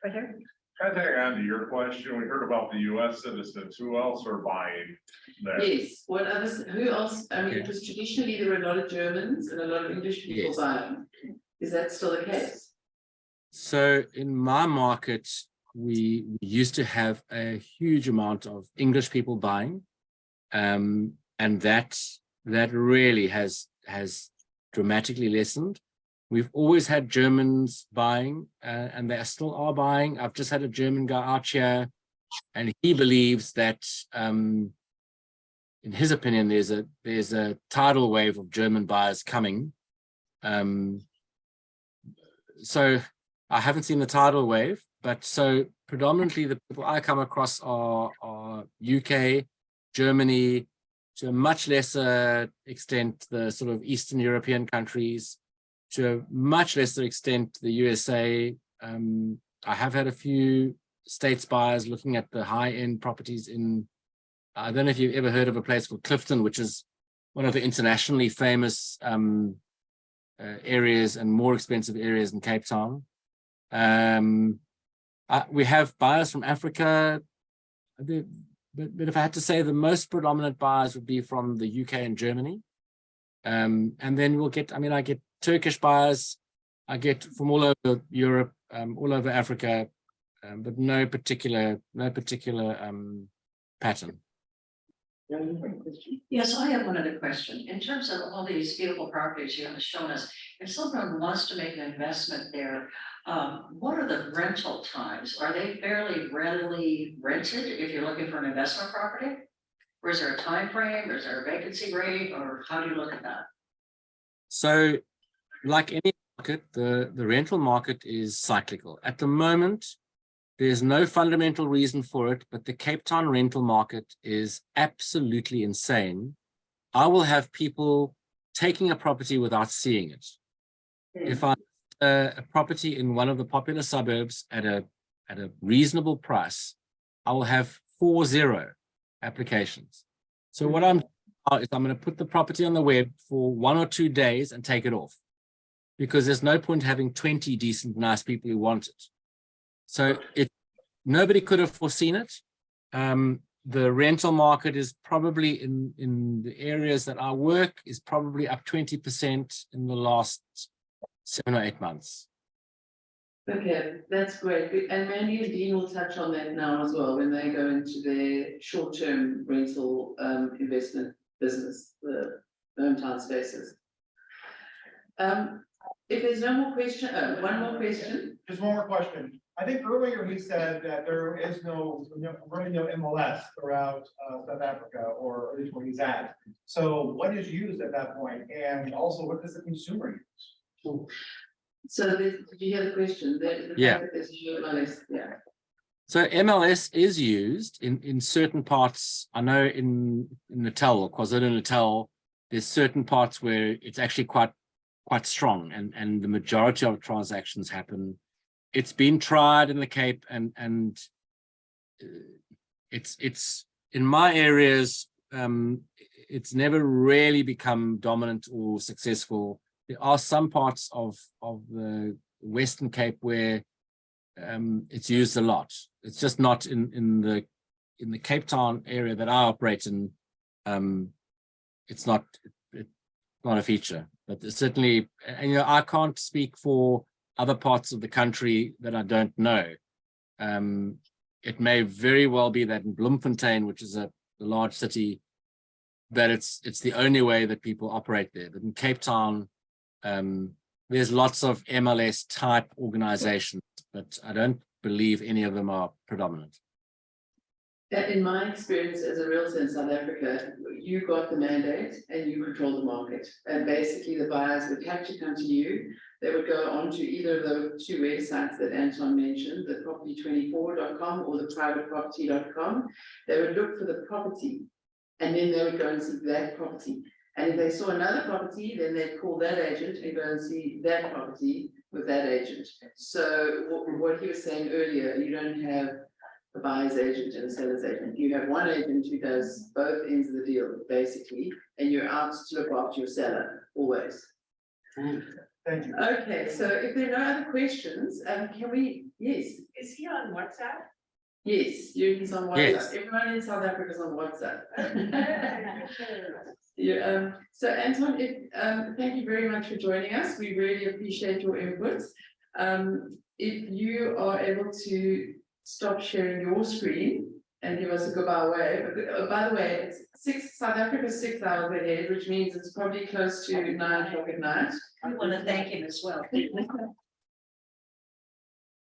Right here? Kind of on to your question, we heard about the US citizens, who else are buying there? Yes, what others, who else? I mean, Okay. because traditionally there were a lot of Germans and a lot of English people Yes. buying. Is that still the case? So in my market, we used to have a huge amount of English people buying. And that really has dramatically lessened. We've always had Germans buying, and they still are buying. I've just had a German guy out here, and he believes that, in his opinion, there's a tidal wave of German buyers coming. So I haven't seen the tidal wave, but so predominantly the people I come across are UK, Germany, to a much lesser extent, the sort of Eastern European countries, to a much lesser extent, the USA. I have had a few States buyers looking at the high-end properties in, I don't know if you've ever heard of a place called Clifton, which is one of the internationally famous areas and more expensive areas in Cape Town. We have buyers from Africa, but if I had to say, the most predominant buyers would be from the UK and Germany. And then we'll get, I get Turkish buyers, I get from all over Europe, all over Africa, but no particular pattern. Yes, I have one other question. In terms of all these beautiful properties you have shown us, if someone wants to make an investment there, what are the rental times? Are they fairly readily rented if you're looking for an investment property? Or is there a time frame? Or is there a vacancy rate? Or how do you look at that? So like any market, the rental market is cyclical. At the moment, there's no fundamental reason for it, but the Cape Town rental market is absolutely insane. I will have people taking a property without seeing it. If I a property in one of the popular suburbs at a reasonable price, I will have 40 applications. So what I'm going to put the property on the web for 1 or 2 days and take it off, because there's no point having 20 decent, nice people who want it. So nobody could have foreseen it. The rental market is probably in the areas that I work is probably up 20% in the last 7 or 8 months. Okay, that's great. And Mandy and Dean will touch on that now as well when they go into their short-term rental investment business, the hometown spaces. If there's no more question, one more question. Just one more question. I think earlier he said that there is really no MLS throughout South Africa, or at least where he's at. So what is used at that point? And also, what does the consumer use? So did you hear the question? The Yeah. fact that there's no MLS, yeah. So MLS is used in certain parts. I know in Natal, KwaZulu-Natal, there's certain parts where it's actually quite strong, and the majority of transactions happen. It's been tried in the Cape, and it's in my areas. It's never really become dominant or successful. There are some parts of the Western Cape where it's used a lot. It's just not in the Cape Town area that I operate in. It's not a feature, but there's certainly, and you know, I can't speak for other parts of the country that I don't know. It may very well be that in Bloemfontein, which is a large city, that it's the only way that people operate there. But in Cape Town, there's lots of MLS type organizations, but I don't believe any of them are predominant. In my experience as a realtor in South Africa, you got the mandate and you control the market. And basically the buyers would have to come to you. They would go onto either of the two websites that Anton mentioned, the property24.com or the privateproperty.com. They would look for the property and then they would go and see that property. And if they saw another property, then they'd call that agent and go and see that property with that agent. So what he was saying earlier, you don't have a buyer's agent and a seller's agent. You have one agent who does both ends of the deal, basically, and you're out to look after your seller, always. Thank you. Okay, so if there are no other questions, can we, yes, Is he on WhatsApp? yes, he's on WhatsApp. Yes. Everyone in South Africa is on WhatsApp. Yeah, so Anton, thank you very much for joining us. We really appreciate your input. If you are able to stop sharing your screen and give us a goodbye wave. By the way, it's South Africa's 6 hours ahead, which means it's probably close to 9 o'clock at night. We want to thank him as well.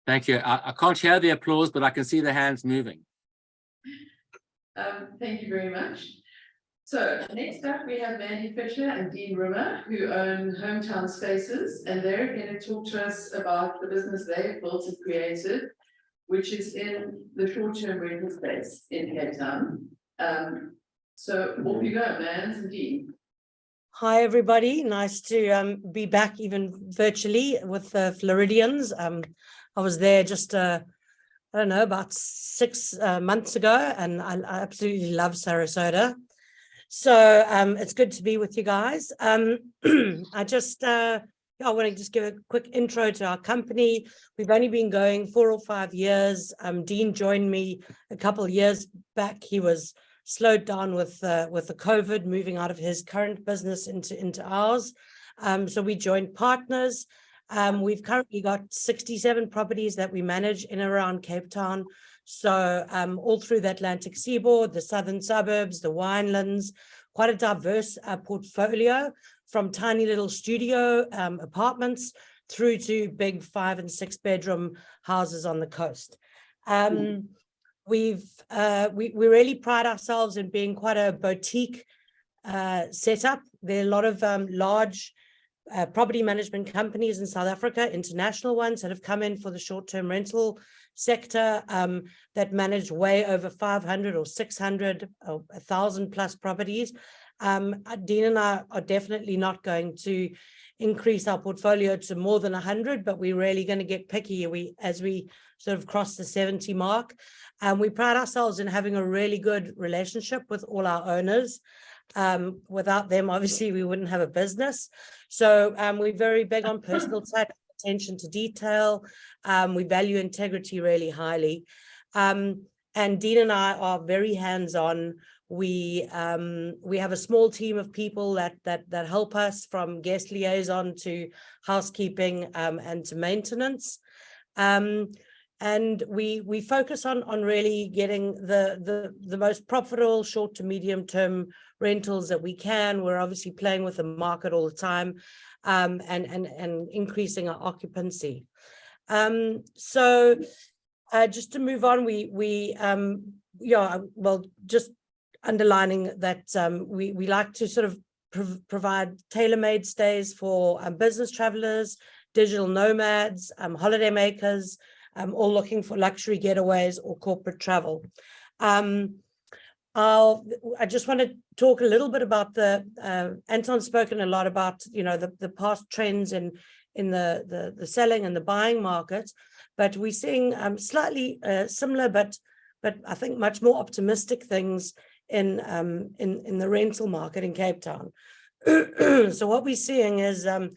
Thank you. I can't hear the applause, but I can see the hands moving. Thank you very much. So next up, we have Mandy Fisher and Dean Rimmer, who own Hometown Spaces, and they're going to talk to us about the business they've built and created, which is in the short-term rental space in Cape Town. So off you go, Mans and Dean. Hi, everybody. Nice to be back even virtually with the Floridians. I was there just, I don't know, about 6 months ago, and I absolutely love Sarasota. So it's good to be with you guys. I want to just give a quick intro to our company. We've only been going 4 or 5 years. Dean joined me a couple of years back. He was slowed down with the COVID, moving out of his current business into ours. So we joined partners. We've currently got 67 properties that we manage in and around Cape Town. So all through the Atlantic seaboard, the southern suburbs, the winelands, quite a diverse portfolio, from tiny little studio apartments through to big 5 and 6 bedroom houses on the coast. We really pride ourselves in being quite a boutique setup. There are a lot of large property management companies in South Africa, international ones that have come in for the short-term rental sector that manage way over 500 or 600 or 1,000 plus properties. Dean and I are definitely not going to increase our portfolio to more than 100, but we're really going to get picky as we sort of cross the 70 mark. We pride ourselves in having a really good relationship with all our owners. Without them, obviously, we wouldn't have a business. So we're very big on personal touch, attention to detail. We value integrity really highly. And Dean and I are very hands-on. We have a small team of people that help us, from guest liaison to housekeeping and to maintenance. And we focus on really getting the most profitable short to medium term rentals that we can. We're obviously playing with the market all the time, and increasing our occupancy. So just to move on, just underlining that we like to sort of provide tailor-made stays for business travelers, digital nomads, holiday makers, all looking for luxury getaways or corporate travel. I just want to talk a little bit about Anton's spoken a lot about, the past trends in the selling and the buying market, but we're seeing slightly similar, but I think much more optimistic things in the rental market in Cape Town. So what we're seeing is a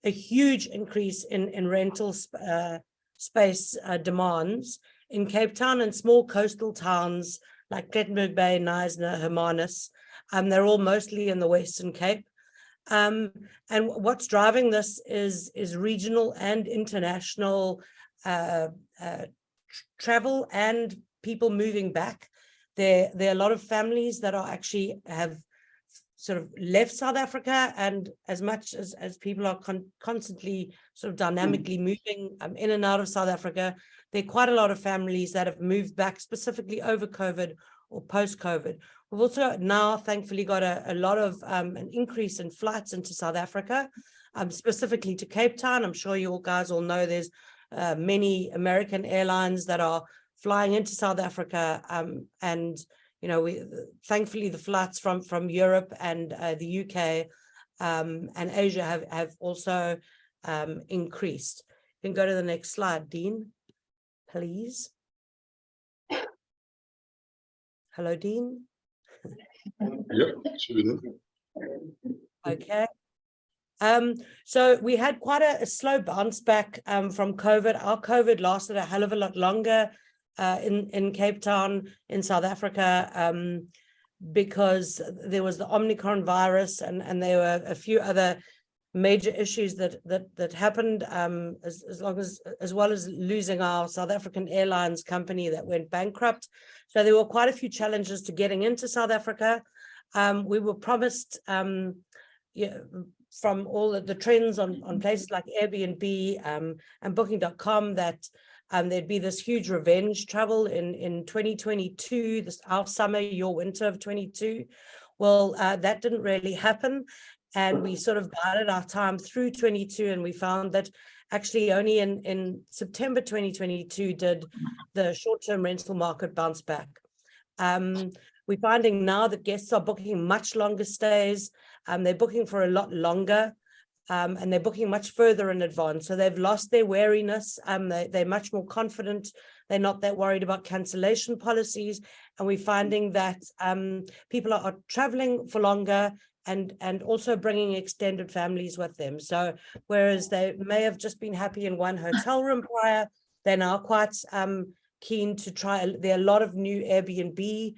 huge increase in rental space demands in Cape Town and small coastal towns like Plettenberg Bay, Knysna, Hermanus. They're all mostly in the Western Cape. And what's driving this is regional and international travel and people moving back. There are a lot of families that are actually have sort of left South Africa, and as much as people are constantly sort of dynamically moving in and out of South Africa, there are quite a lot of families that have moved back specifically over COVID or post-COVID. We've also now thankfully got a lot of an increase in flights into South Africa, specifically to Cape Town. I'm sure you all guys all know there's many American airlines that are flying into South Africa, and thankfully the flights from Europe and the UK and Asia have also increased. You can go to the next slide, Dean, please. Hello, Dean. Okay. So we had quite a slow bounce back from COVID. Our COVID lasted a hell of a lot longer in Cape Town, in South Africa, because there was the Omicron virus, and there were a few other major issues that happened, as well as losing our South African Airlines company that went bankrupt. So there were quite a few challenges to getting into South Africa. We were promised from all of the trends on places like Airbnb and Booking.com that there'd be this huge revenge travel in 2022, our summer, your winter of 22. Well, that didn't really happen. And we sort of bided our time through 22, and we found that actually only in September 2022 did the short-term rental market bounce back. We're finding now that guests are booking much longer stays. They're booking for a lot longer, and they're booking much further in advance. So they've lost their wariness. They're much more confident. They're not that worried about cancellation policies. And we're finding that people are traveling for longer and also bringing extended families with them. So whereas they may have just been happy in one hotel room prior, they're now quite keen to try. There are a lot of new Airbnb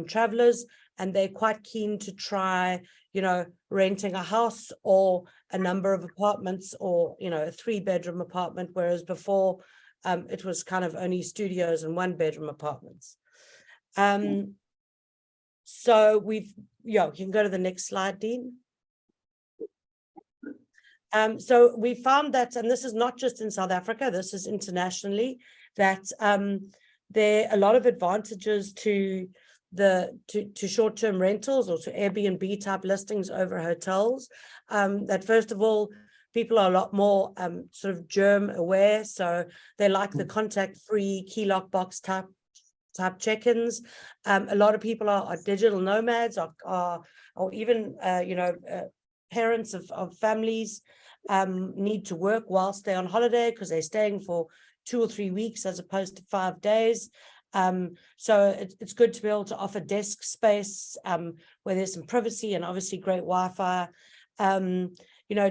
travelers, and they're quite keen to try, renting a house or a number of apartments, or, a 3-bedroom apartment, whereas before it was kind of only studios and 1-bedroom apartments. So you can go to the next slide, Dean. So we found that, and this is not just in South Africa, this is internationally, that there are a lot of advantages to short-term rentals or to Airbnb type listings over hotels. That first of all, people are a lot more sort of germ aware, so they like the contact-free key lock box type check-ins. A lot of people are digital nomads, or even parents of families need to work whilst they're on holiday because they're staying for 2 or 3 weeks as opposed to 5 days. So it's good to be able to offer desk space where there's some privacy and obviously great Wi-Fi.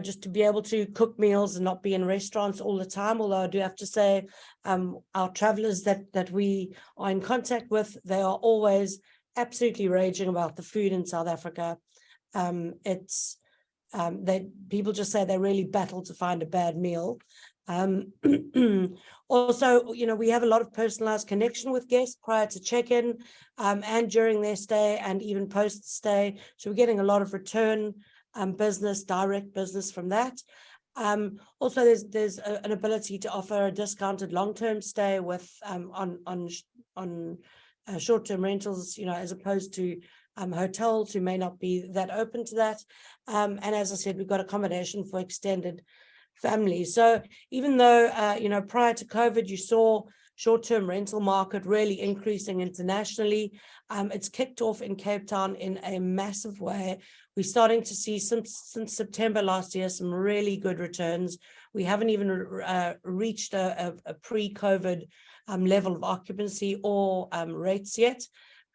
Just to be able to cook meals and not be in restaurants all the time. Although I do have to say, our travelers that we are in contact with, they are always absolutely raging about the food in South Africa. People just say they really battle to find a bad meal. Also, we have a lot of personalized connection with guests prior to check-in and during their stay and even post-stay. So we're getting a lot of return business, direct business from that. Also, there's an ability to offer a discounted long-term stay with on short-term rentals, as opposed to hotels who may not be that open to that. And as I said, we've got accommodation for extended families. So even though, prior to COVID, you saw short-term rental market really increasing internationally, it's kicked off in Cape Town in a massive way. We're starting to see since September last year, some really good returns. We haven't even reached a pre-COVID level of occupancy or rates yet,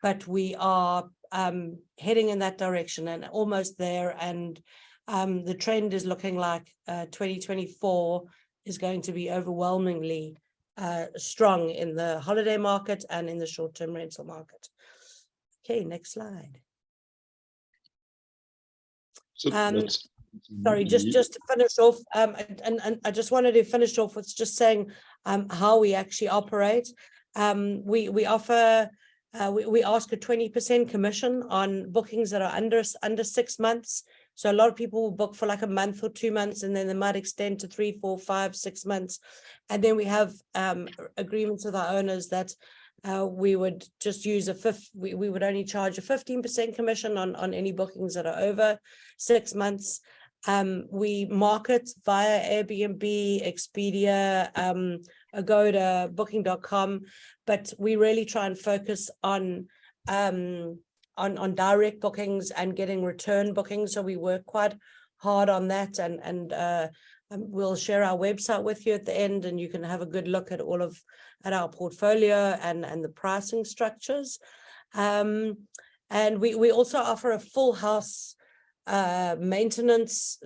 but we are heading in that direction and almost there. And the trend is looking like 2024 is going to be overwhelmingly strong in the holiday market and in the short-term rental market. Okay, next slide. So Sorry, just to finish off, and I just wanted to finish off with just saying how we actually operate. We offer, we ask a 20% commission on bookings that are under 6 months. So a lot of people will book for like a month or 2 months, and then they might extend to 3, 4, 5, 6 months. And then we have agreements with our owners that we would just use we would only charge a 15% commission on any bookings that are over 6 months. We market via Airbnb, Expedia, Agoda, Booking.com, but we really try and focus on direct bookings and getting return bookings. So we work quite hard on that, and we'll share our website with you at the end, and you can have a good look at at our portfolio and the pricing structures. And we also offer a full house maintenance.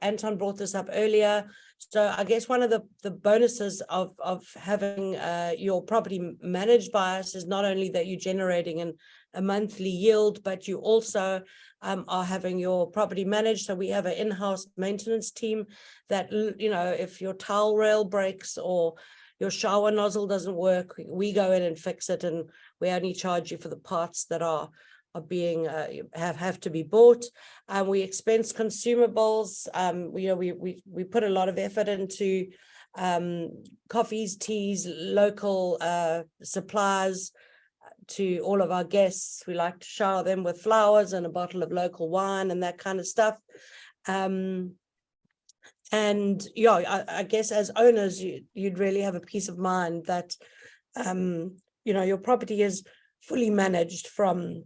Anton brought this up earlier. So I guess one of the bonuses of having your property managed by us is not only that you're generating a monthly yield, but you also are having your property managed. So we have an in-house maintenance team that, if your towel rail breaks or your shower nozzle doesn't work, we go in and fix it, and we only charge you for the parts that are being have to be bought. We expense consumables. We put a lot of effort into coffees, teas, local supplies to all of our guests. We like to shower them with flowers and a bottle of local wine and that kind of stuff. And I guess as owners, you'd really have a peace of mind that your property is fully managed from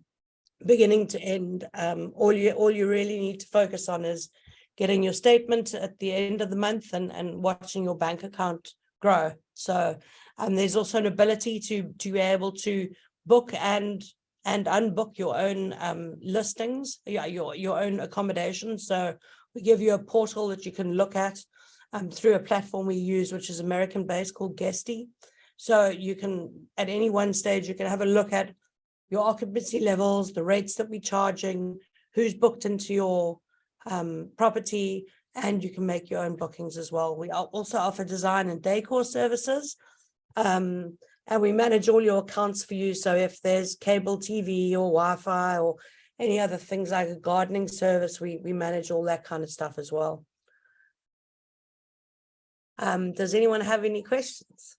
beginning to end. All you really need to focus on is getting your statement at the end of the month and watching your bank account grow. So there's also an ability to be able to book and unbook your own listings, your own accommodation. So we give you a portal that you can look at through a platform we use, which is American-based, called Guesty. So you can, at any one stage, you can have a look at your occupancy levels, the rates that we're charging, who's booked into your property, and you can make your own bookings as well. We also offer design and decor services, and we manage all your accounts for you. So if there's cable TV or Wi-Fi or any other things like a gardening service, we manage all that kind of stuff as well. Does anyone have any questions?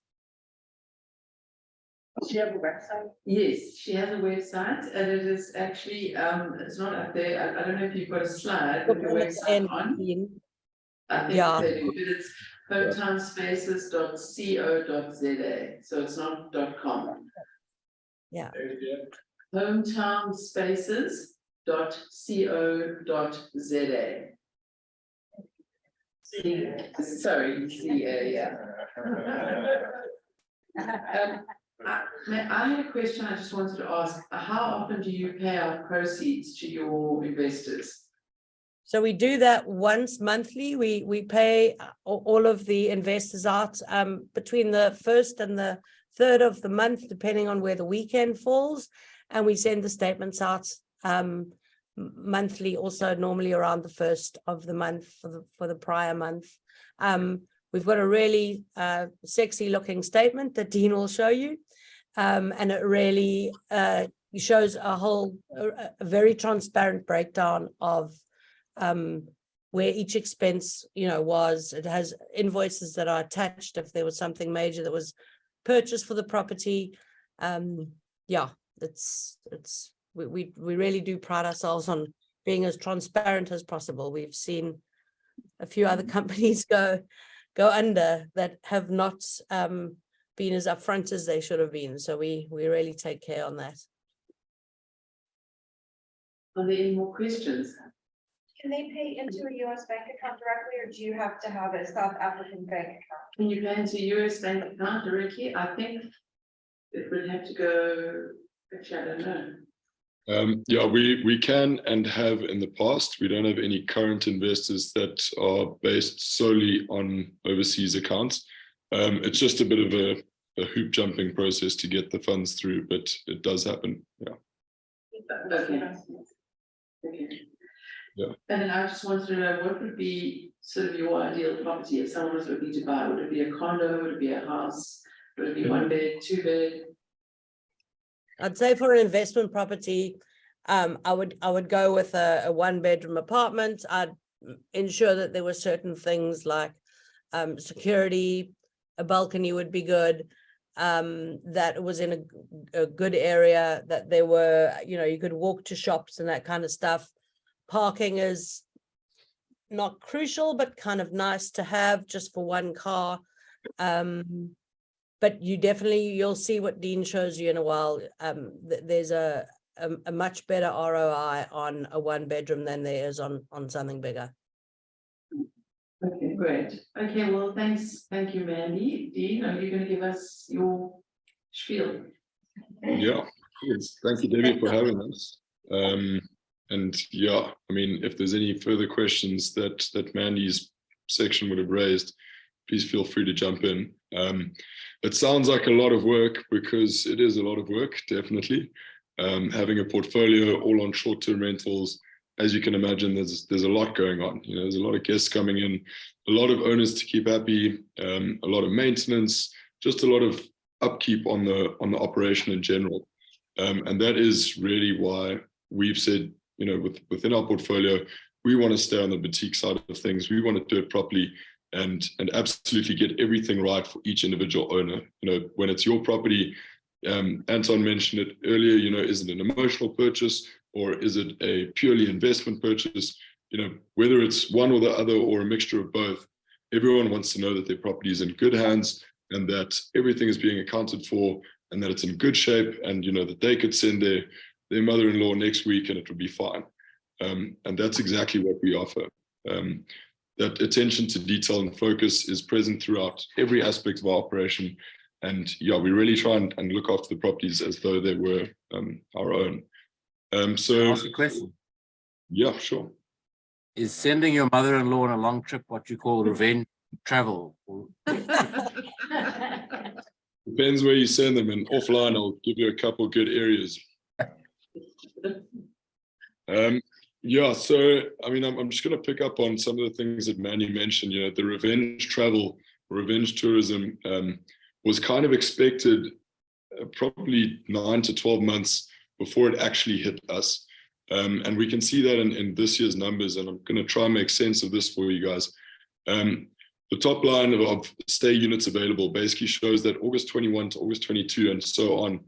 Does she have a website? Yes, she has a website, and it is actually it's not up there. I don't know if you've got a slide with the website on. I think they do, but it's hometomespaces.co.za. So it's not .com. Yeah. hometomespaces.co.za. Sorry, yeah. I had a question I just wanted to ask. How often do you pay out proceeds to your investors? So we do that once monthly. We pay all of the investors out between the 1st and the 3rd of the month, depending on where the weekend falls. And we send the statements out monthly, also normally around the 1st of the month for the prior month. We've got a really sexy looking statement that Dean will show you. And it really shows a very transparent breakdown of where each expense, was. It has invoices that are attached if there was something major that was purchased for the property. We really do pride ourselves on being as transparent as possible. We've seen a few other companies go under that have not been as upfront as they should have been. So we really take care on that. Are there any more questions? Can they pay into a US bank account directly, or do you have to have a South African bank account? Can you pay into US bank account directly? I think it would have to go, actually, I don't know. Yeah, we can and have in the past. We don't have any current investors that are based solely on overseas accounts. It's just a bit of a hoop jumping process to get the funds through, but it does happen. Yeah. Okay. Okay. Yeah. And then I just wanted to know, what would be sort of your ideal property if someone was looking to buy? Would it be a condo? Would it be a house? Would it be 1 bed, 2 bed? I'd say for an investment property, I would go with a 1-bedroom apartment. I'd ensure that there were certain things like security, a balcony would be good, that it was in a good area, that there were, you could walk to shops and that kind of stuff. Parking is not crucial, but kind of nice to have just for one car. But you'll see what Dean shows you in a while. There's a much better ROI on a 1-bedroom than there is on something bigger. Okay, great. Okay, well, thanks. Thank you, Mandy. Dean, are you going to give us your spiel? Yeah, thank you, Debbie, for having us. And yeah, I mean, if there's any further questions that Mandy's section would have raised, please feel free to jump in. It sounds like a lot of work, because it is a lot of work, definitely. Having a portfolio all on short-term rentals, as you can imagine, there's a lot going on. There's a lot of guests coming in, a lot of owners to keep happy, a lot of maintenance, just a lot of upkeep on the operation in general. And that is really why we've said, within our portfolio, we want to stay on the boutique side of things. We want to do it properly and absolutely get everything right for each individual owner. When it's your property, Anton mentioned it earlier, is it an emotional purchase or is it a purely investment purchase? Whether it's one or the other or a mixture of both, everyone wants to know that their property is in good hands and that everything is being accounted for and that it's in good shape, and that they could send their mother-in-law next week and it would be fine. And that's exactly what we offer. That attention to detail and focus is present throughout every aspect of our operation. And yeah, we really try and look after the properties as though they were our own. Can I ask a question? Yeah, sure. Is sending your mother-in-law on a long trip what you call revenge travel? Depends where you send them, and offline I'll give you a couple of good areas. Yeah, so I mean, I'm just going to pick up on some of the things that Manny mentioned. The revenge travel, revenge tourism was kind of expected probably 9 to 12 months before it actually hit us. And we can see that in this year's numbers, and I'm going to try and make sense of this for you guys. The top line of stay units available basically shows that August 21 to August 22 and so on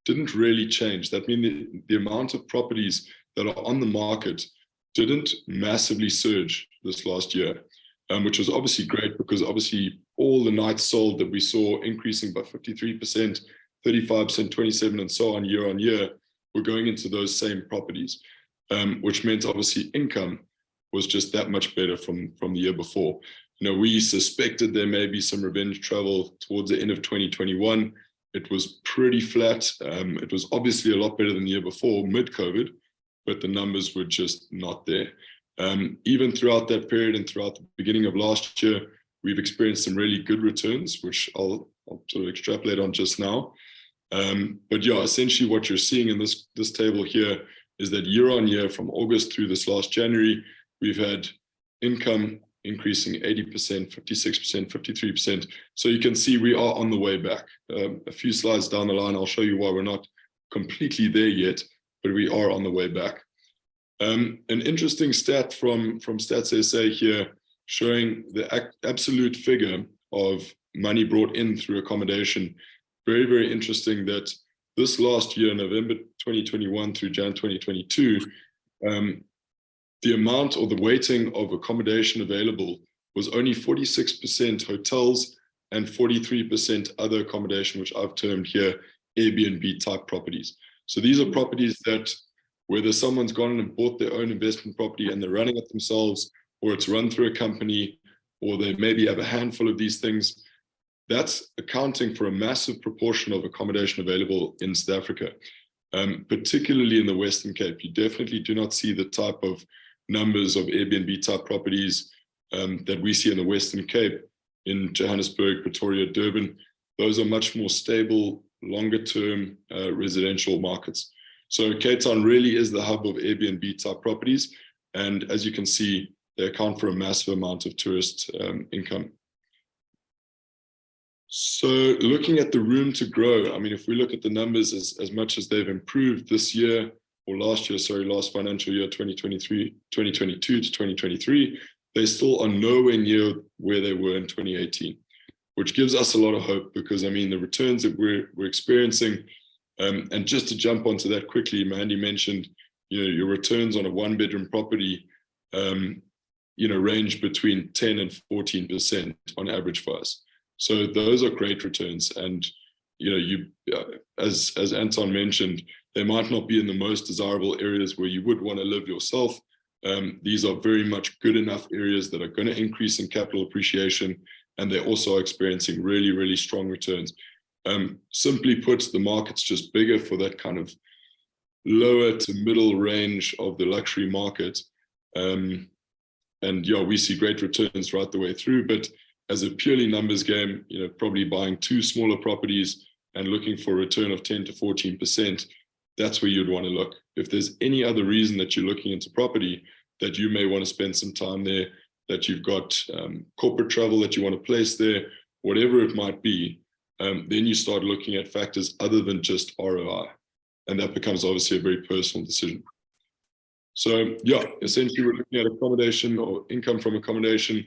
didn't really change. That means the amount of properties that are on the market didn't massively surge this last year, which was obviously great, because obviously all the nights sold that we saw increasing by 53%, 35%, 27%, and so on year, were going into those same properties, which meant obviously income was just that much better from the year before. We suspected there may be some revenge travel towards the end of 2021. It was pretty flat. It was obviously a lot better than the year before, mid-COVID, but the numbers were just not there. Even throughout that period and throughout the beginning of last year, we've experienced some really good returns, which I'll sort of extrapolate on just now. But yeah, essentially what you're seeing in this table here is that year on year from August through this last January, we've had income increasing 80%, 56%, 53%. So you can see we are on the way back. A few slides down the line, I'll show you why we're not completely there yet, but we are on the way back. An interesting stat from Stats SA here, showing the absolute figure of money brought in through accommodation. Very, very interesting that this last year, November 2021 through Jan 2022, the amount or the weighting of accommodation available was only 46% hotels and 43% other accommodation, which I've termed here Airbnb type properties. So these are properties that whether someone's gone and bought their own investment property and they're running it themselves, or it's run through a company, or they maybe have a handful of these things, that's accounting for a massive proportion of accommodation available in South Africa, particularly in the Western Cape. You definitely do not see the type of numbers of Airbnb type properties that we see in the Western Cape, in Johannesburg, Pretoria, Durban. Those are much more stable, longer term residential markets. So Cape Town really is the hub of Airbnb type properties. And as you can see, they account for a massive amount of tourist income. So looking at the room to grow, I mean, if we look at the numbers as much as they've improved this year, or last financial year, 2022 to 2023, they still are nowhere near where they were in 2018, which gives us a lot of hope because, I mean, the returns that we're experiencing, and just to jump onto that quickly, Mandy mentioned, your returns on a one-bedroom property, range between 10 and 14% on average for us. So those are great returns. And, as Anton mentioned, they might not be in the most desirable areas where you would want to live yourself. These are very much good enough areas that are going to increase in capital appreciation, and they're also experiencing really, really strong returns. Simply put, the market's just bigger for that kind of lower to middle range of the luxury market. And we see great returns right the way through, but as a purely numbers game, probably buying two smaller properties and looking for a return of 10 to 14%, that's where you'd want to look. If there's any other reason that you're looking into property, that you may want to spend some time there, that you've got corporate travel that you want to place there, whatever it might be, then you start looking at factors other than just ROI. And that becomes obviously a very personal decision. So essentially we're looking at accommodation or income from accommodation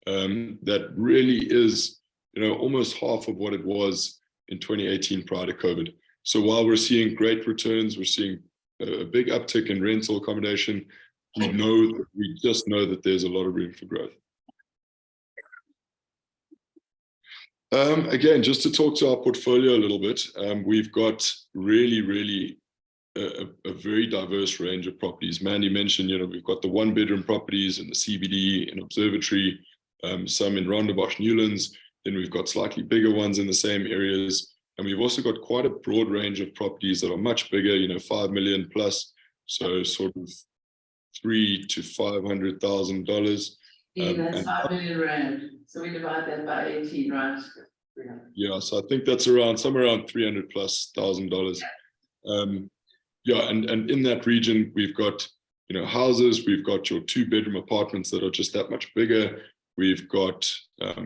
that really is, almost half of what it was in 2018 prior to COVID. So while we're seeing great returns, we're seeing a big uptick in rental accommodation, we just know that there's a lot of room for growth. Again, just to talk to our portfolio a little bit, we've got really a very diverse range of properties. Mandy mentioned, we've got the one-bedroom properties in the CBD, in Observatory, some in Rondebosch, Newlands. Then we've got slightly bigger ones in the same areas. And we've also got quite a broad range of properties that are much bigger, 5 million plus. So sort of $300,000 to $500,000. That's 5 million rand. So we divide that by 18, right? Yeah, so I think that's somewhere around $300,000+. And in that region, we've got, houses, we've got your 2-bedroom apartments that are just that much bigger. We've got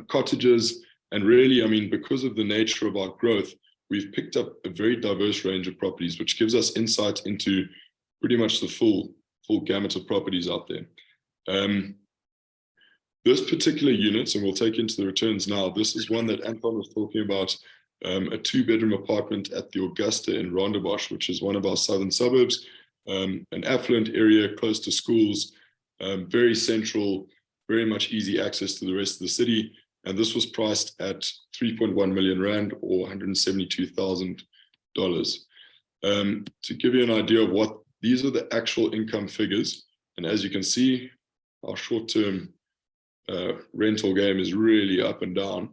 cottages, and really, I mean, because of the nature of our growth, we've picked up a very diverse range of properties, which gives us insight into pretty much the full gamut of properties out there. This particular unit, and we'll take into the returns now, this is one that Anton was talking about, a 2-bedroom apartment at the Augusta in Rondebosch, which is one of our southern suburbs, an affluent area close to schools, very central, very much easy access to the rest of the city. And this was priced at 3.1 million rand or $172,000. To give you an idea of what these are, the actual income figures. And as you can see, our short-term rental game is really up and down.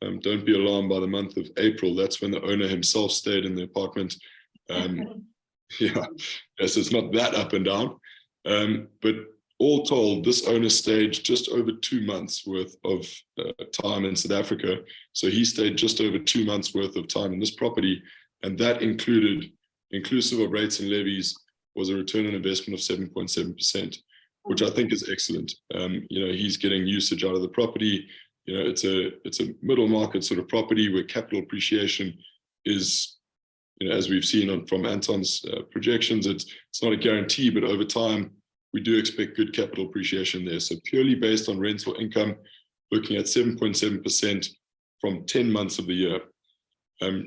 Don't be alarmed by the month of April. That's when the owner himself stayed in the apartment. Yes, it's not that up and down. But all told, this owner stayed just over 2 months worth of time in South Africa. So he stayed just over 2 months worth of time in this property. And that inclusive of rates and levies, was a return on investment of 7.7%, which I think is excellent. He's getting usage out of the property. It's a middle market sort of property where capital appreciation is, as we've seen from Anton's projections, it's not a guarantee, but over time, we do expect good capital appreciation there. So purely based on rental income, looking at 7.7% from 10 months of the year.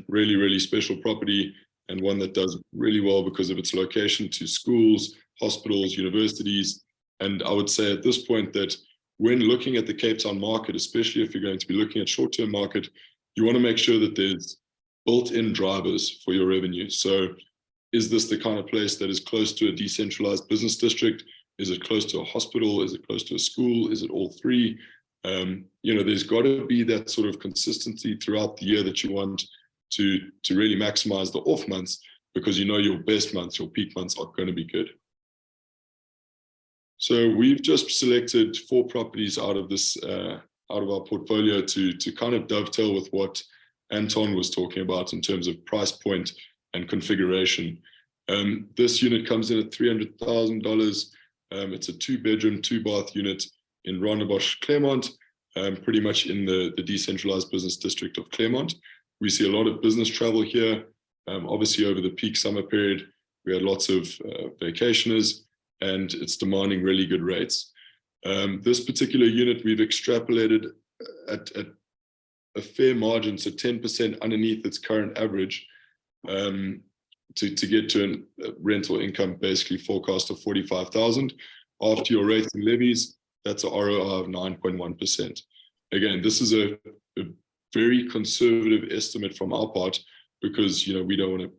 Really, really special property, and one that does really well because of its location to schools, hospitals, universities, And I would say at this point that when looking at the Cape Town market, especially if you're going to be looking at short-term market, you want to make sure that there's built-in drivers for your revenue. So is this the kind of place that is close to a decentralized business district? Is it close to a hospital? Is it close to a school? Is it all three? There's got to be that sort of consistency throughout the year that you want to really maximize the off months, because your best months, your peak months are going to be good. So we've just selected 4 properties out of this, out of our portfolio to kind of dovetail with what Anton was talking about in terms of price point and configuration. This unit comes in at $300,000. It's a 2-bedroom, 2-bath unit in Rondebosch, Claremont, pretty much in the decentralized business district of Claremont. We see a lot of business travel here. Obviously, over the peak summer period, we had lots of vacationers, and it's demanding really good rates. This particular unit we've extrapolated at a fair margin, so 10% underneath its current average, to get to a rental income basically forecast of 45,000. After your rates and levies, that's an ROI of 9.1%. Again, this is a very conservative estimate from our part, because we don't want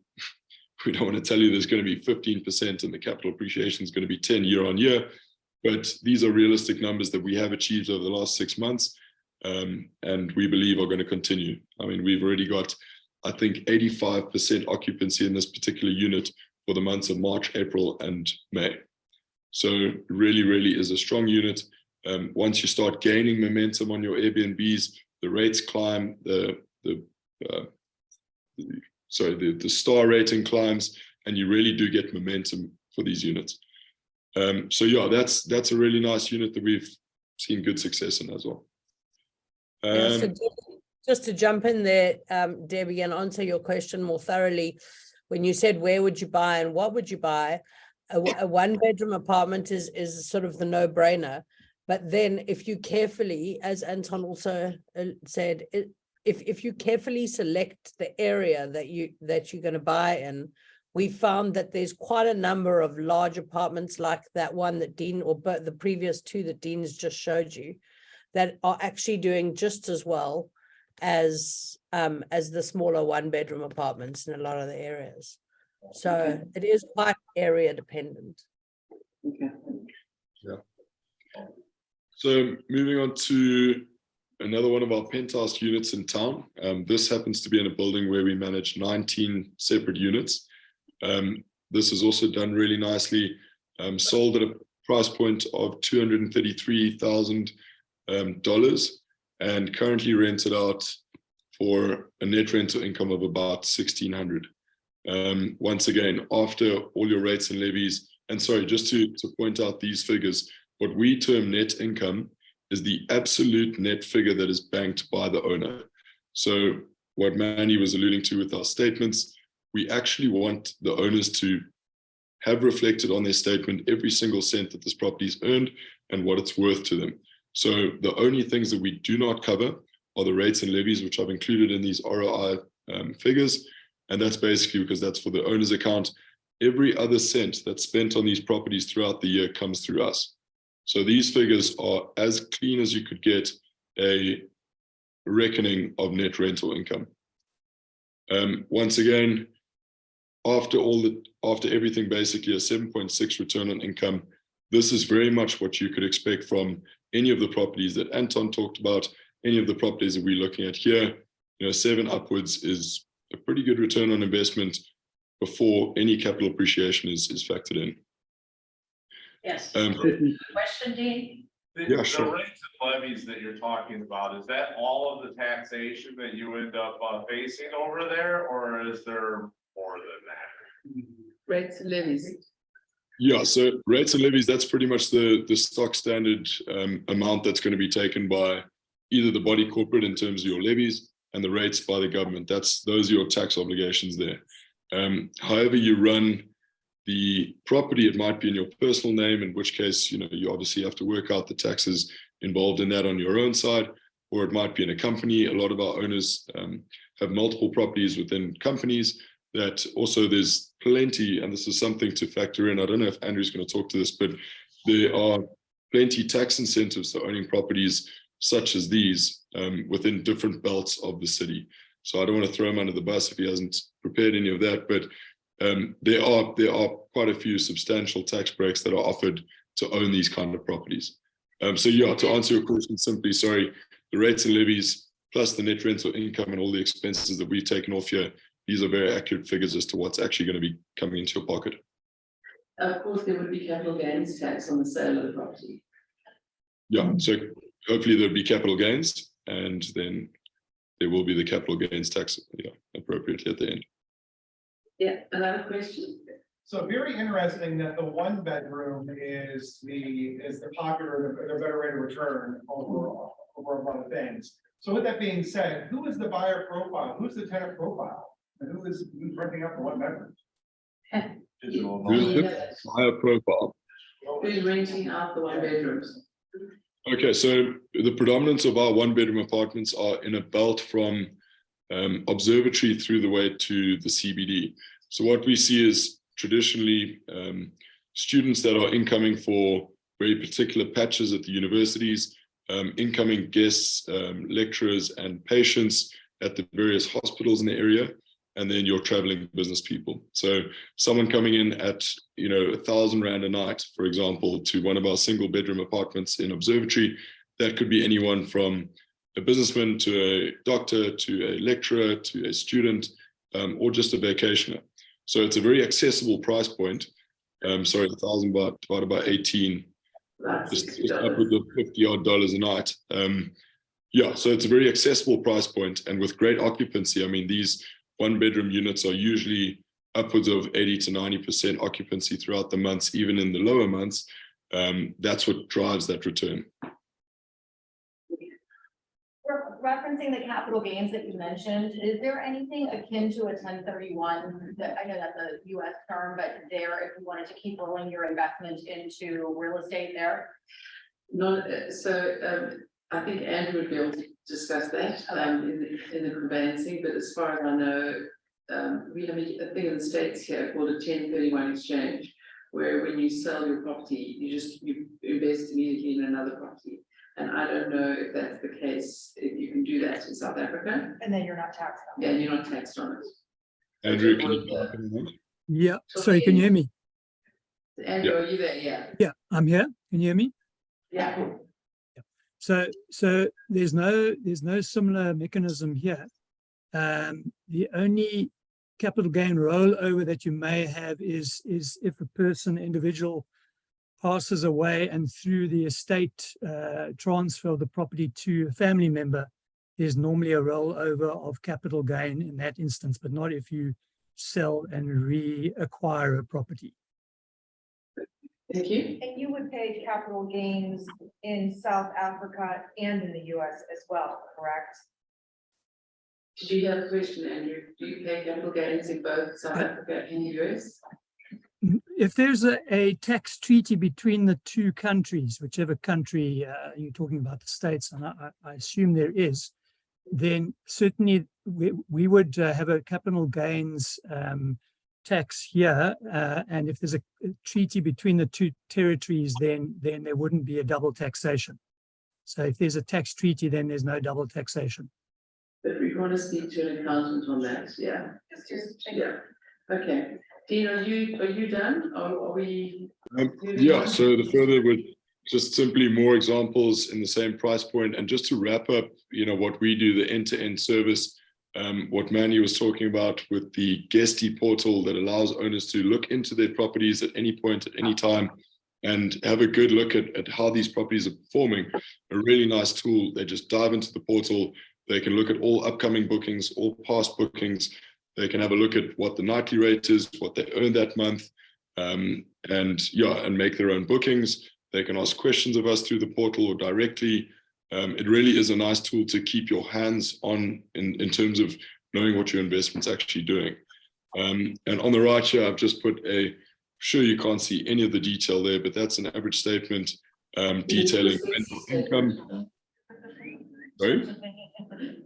to tell you there's going to be 15% and the capital appreciation is going to be 10 year on year. But these are realistic numbers that we have achieved over the last 6 months, and we believe are going to continue. I mean, we've already got, I think, 85% occupancy in this particular unit for the months of March, April, and May. So really, really is a strong unit. Once you start gaining momentum on your Airbnbs, the rates climb, the star rating climbs, and you really do get momentum for these units. So yeah, that's a really nice unit that we've seen good success in as well. Yeah, so just to jump in there, Debbie, and answer your question more thoroughly, when you said where would you buy and what would you buy, a 1-bedroom apartment is sort of the no-brainer. But then if you carefully, as Anton also said, if you carefully select the area that you're going to buy in, we found that there's quite a number of large apartments like that one that Dean, or the previous 2 that Dean's just showed you, that are actually doing just as well as the smaller 1-bedroom apartments in a lot of the areas. So it is quite area dependent. Okay. Yeah. So moving on to another one of our penthouse units in town. This happens to be in a building where we manage 19 separate units. This is also done really nicely, sold at a price point of $233,000 and currently rented out for a net rental income of about $1,600. Once again, after all your rates and levies, and sorry, just to point out these figures, what we term net income is the absolute net figure that is banked by the owner. So what Manny was alluding to with our statements, we actually want the owners to have reflected on their statement every single cent that this property is earned and what it's worth to them. So the only things that we do not cover are the rates and levies, which I've included in these ROI figures. And that's basically because that's for the owner's account. Every other cent that's spent on these properties throughout the year comes through us. So these figures are as clean as you could get a reckoning of net rental income. Once again, after everything, basically a 7.6 return on income. This is very much what you could expect from any of the properties that Anton talked about, any of the properties that we're looking at here. 7 upwards is a pretty good return on investment before any capital appreciation is factored in. Yes. Question, Dean? Yeah, sure. The rates and levies that you're talking about, is that all of the taxation that you end up facing over there, or is there more than that? Rates, levies. Yeah, so rates and levies, that's pretty much the stock standard amount that's going to be taken by either the body corporate in terms of your levies and the rates by the government. Those are your tax obligations there. However you run the property, it might be in your personal name, in which case, you obviously have to work out the taxes involved in that on your own side, or it might be in a company. A lot of our owners have multiple properties within companies that also there's plenty, and this is something to factor in. I don't know if Andrew's going to talk to this, but there are plenty tax incentives to owning properties such as these within different belts of the city. So I don't want to throw him under the bus if he hasn't prepared any of that, but there are quite a few substantial tax breaks that are offered to own these kind of properties. So yeah, to answer your question simply, sorry, the rates and levies plus the net rental income and all the expenses that we've taken off here, these are very accurate figures as to what's actually going to be coming into your pocket. Of course, there would be capital gains tax on the sale of the property. Yeah, so hopefully there'll be capital gains, and then there will be the capital gains tax, yeah, appropriately at the end. Yeah, another question? So very interesting that the one bedroom is the popular, the better rate of return over a lot of things. So with that being said, who is the buyer profile? Who's the tenant profile? And who's renting out the one bedroom? Who's the buyer profile? Who's renting out the one bedrooms? Okay, so the predominance of our one bedroom apartments are in a belt from Observatory through the way to the CBD. So what we see is traditionally students that are incoming for very particular patches at the universities, incoming guests, lecturers and patients at the various hospitals in the area, and then your traveling business people. So someone coming in at, 1,000 Rand a night, for example, to one of our single bedroom apartments in Observatory, that could be anyone from a businessman to a doctor, to a lecturer, to a student, or just a vacationer. So it's a very accessible price point. 1,000 baht divided by 18, just upwards of $50 odd a night. Yeah, so it's a very accessible price point, and with great occupancy. I mean, these one bedroom units are usually upwards of 80 to 90% occupancy throughout the months, even in the lower months. That's what drives that return. Referencing the capital gains that you mentioned, is there anything akin to a 1031 that, I know that's a US term, but there, if you wanted to keep rolling your investment into real estate there? No, so I think Andrew would be able to discuss that in the conveyancing, but as far as I know, we have a thing in the States here called a 1031 exchange, where when you sell your property, you invest immediately in another property. And I don't know if that's the case, if you can do that in South Africa. And then you're not taxed on it. Yeah, you're not taxed on it. Andrew, can you comment on that? Yeah, sorry, can you hear me? Andrew, are you there? Yeah. Yeah, I'm here. Can you hear me? Yeah. So there's no similar mechanism here. The only capital gain rollover that you may have is if a individual passes away and through the estate transfer of the property to a family member, there's normally a rollover of capital gain in that instance, but not if you sell and reacquire a property. Thank you. And you would pay capital gains in South Africa and in the US as well, correct? Did you have a question, Andrew? Do you pay capital gains in both South Africa and the US? If there's a tax treaty between the two countries, whichever country you're talking about, the States, and I assume there is, then certainly we would have a capital gains tax here. And if there's a treaty between the two territories, then there wouldn't be a double taxation. So if there's a tax treaty, then there's no double taxation. But we want to speak to an accountant on that, yeah. Yeah, okay. Dean, are you done, or are we? Yeah, so the further would just simply more examples in the same price point. And just to wrap up, what we do, the end-to-end service, what Manny was talking about with the Guesty portal that allows owners to look into their properties at any point, at any time, and have a good look at how these properties are performing. A really nice tool. They just dive into the portal. They can look at all upcoming bookings, all past bookings. They can have a look at what the nightly rate is, what they earned that month, and make their own bookings. They can ask questions of us through the portal or directly. It really is a nice tool to keep your hands on in terms of knowing what your investment's actually doing. And on the right here, I've just put sure you can't see any of the detail there, but that's an average statement detailing rental income. Sorry?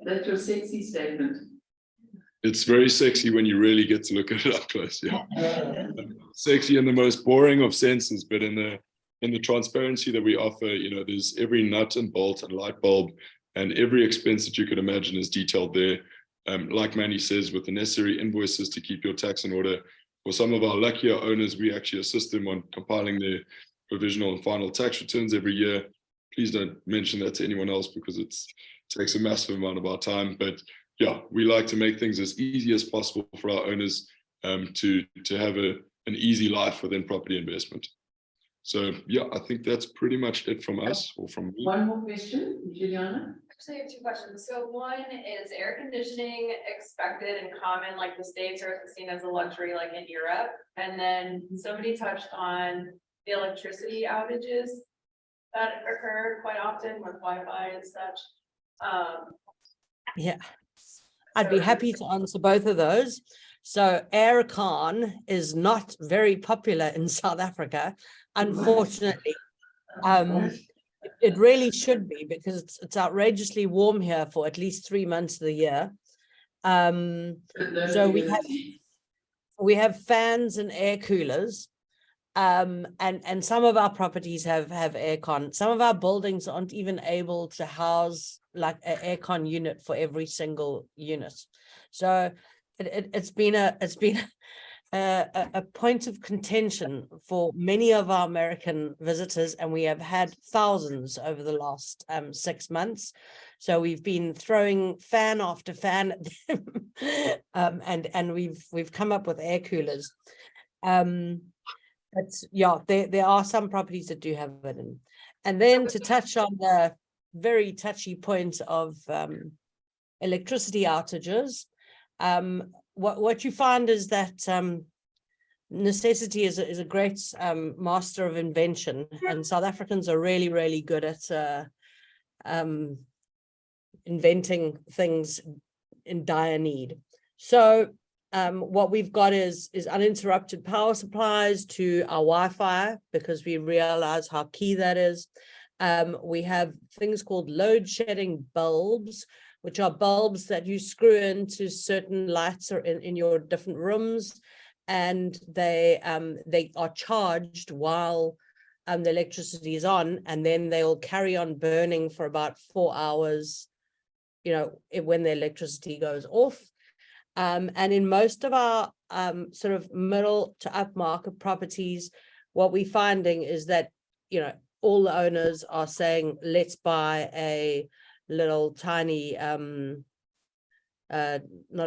That's your sexy statement. It's very sexy when you really get to look at it up close. Yeah, sexy in the most boring of senses, but in in the transparency that we offer, there's every nut and bolt and light bulb and every expense that you could imagine is detailed there. Like Manny says, with the necessary invoices to keep your tax in order. For some of our luckier owners, we actually assist them on compiling their provisional and final tax returns every year. Please don't mention that to anyone else because it takes a massive amount of our time. But yeah, we like to make things as easy as possible for our owners to have an easy life within property investment. So yeah, I think that's pretty much it from us or from me. One more question, Juliana? Actually, I have two questions. So one is air conditioning expected and common like the States, or is it seen as a luxury like in Europe? And then somebody touched on the electricity outages that occur quite often with Wi-Fi and such. Yeah, I'd be happy to answer both of those. So aircon is not very popular in South Africa, unfortunately. It really should be because it's outrageously warm here for at least 3 months of the year. So we have fans and air coolers. And some of our properties have aircon. Some of our buildings aren't even able to house like an aircon unit for every single unit. So it's been a point of contention for many of our American visitors, and we have had thousands over the last 6 months. So we've been throwing fan after fan at them, and we've come up with air coolers. But yeah, there are some properties that do have it. And then to touch on the very touchy point of electricity outages, what you find is that necessity is a great master of invention, and South Africans are really, really good at inventing things in dire need. So what we've got is uninterrupted power supplies to our Wi-Fi, because we realize how key that is. We have things called load shedding bulbs, which are bulbs that you screw into certain lights or in your different rooms, and they are charged while the electricity is on, and then they will carry on burning for about 4 hours, when the electricity goes off. And in most of our sort of middle to upmarket properties, what we're finding is that, all the owners are saying, let's buy a little tiny, not a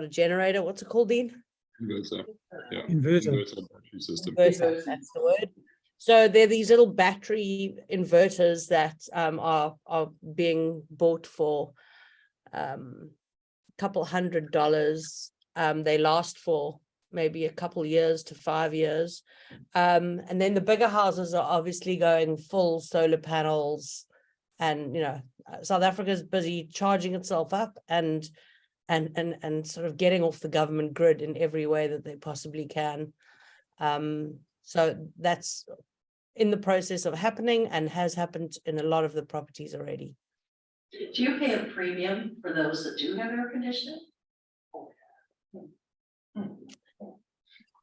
generator, what's it called, Dean? Inverter. Yeah. Inverter. Battery system. Inverter, that's the word. So there are these little battery inverters that are being bought for couple $100. They last for maybe a couple years to 5 years. And then the bigger houses are obviously going full solar panels, and South Africa is busy charging itself up and sort of getting off the government grid in every way that they possibly can. So that's in the process of happening and has happened in a lot of the properties already. Do you pay a premium for those that do have air conditioning?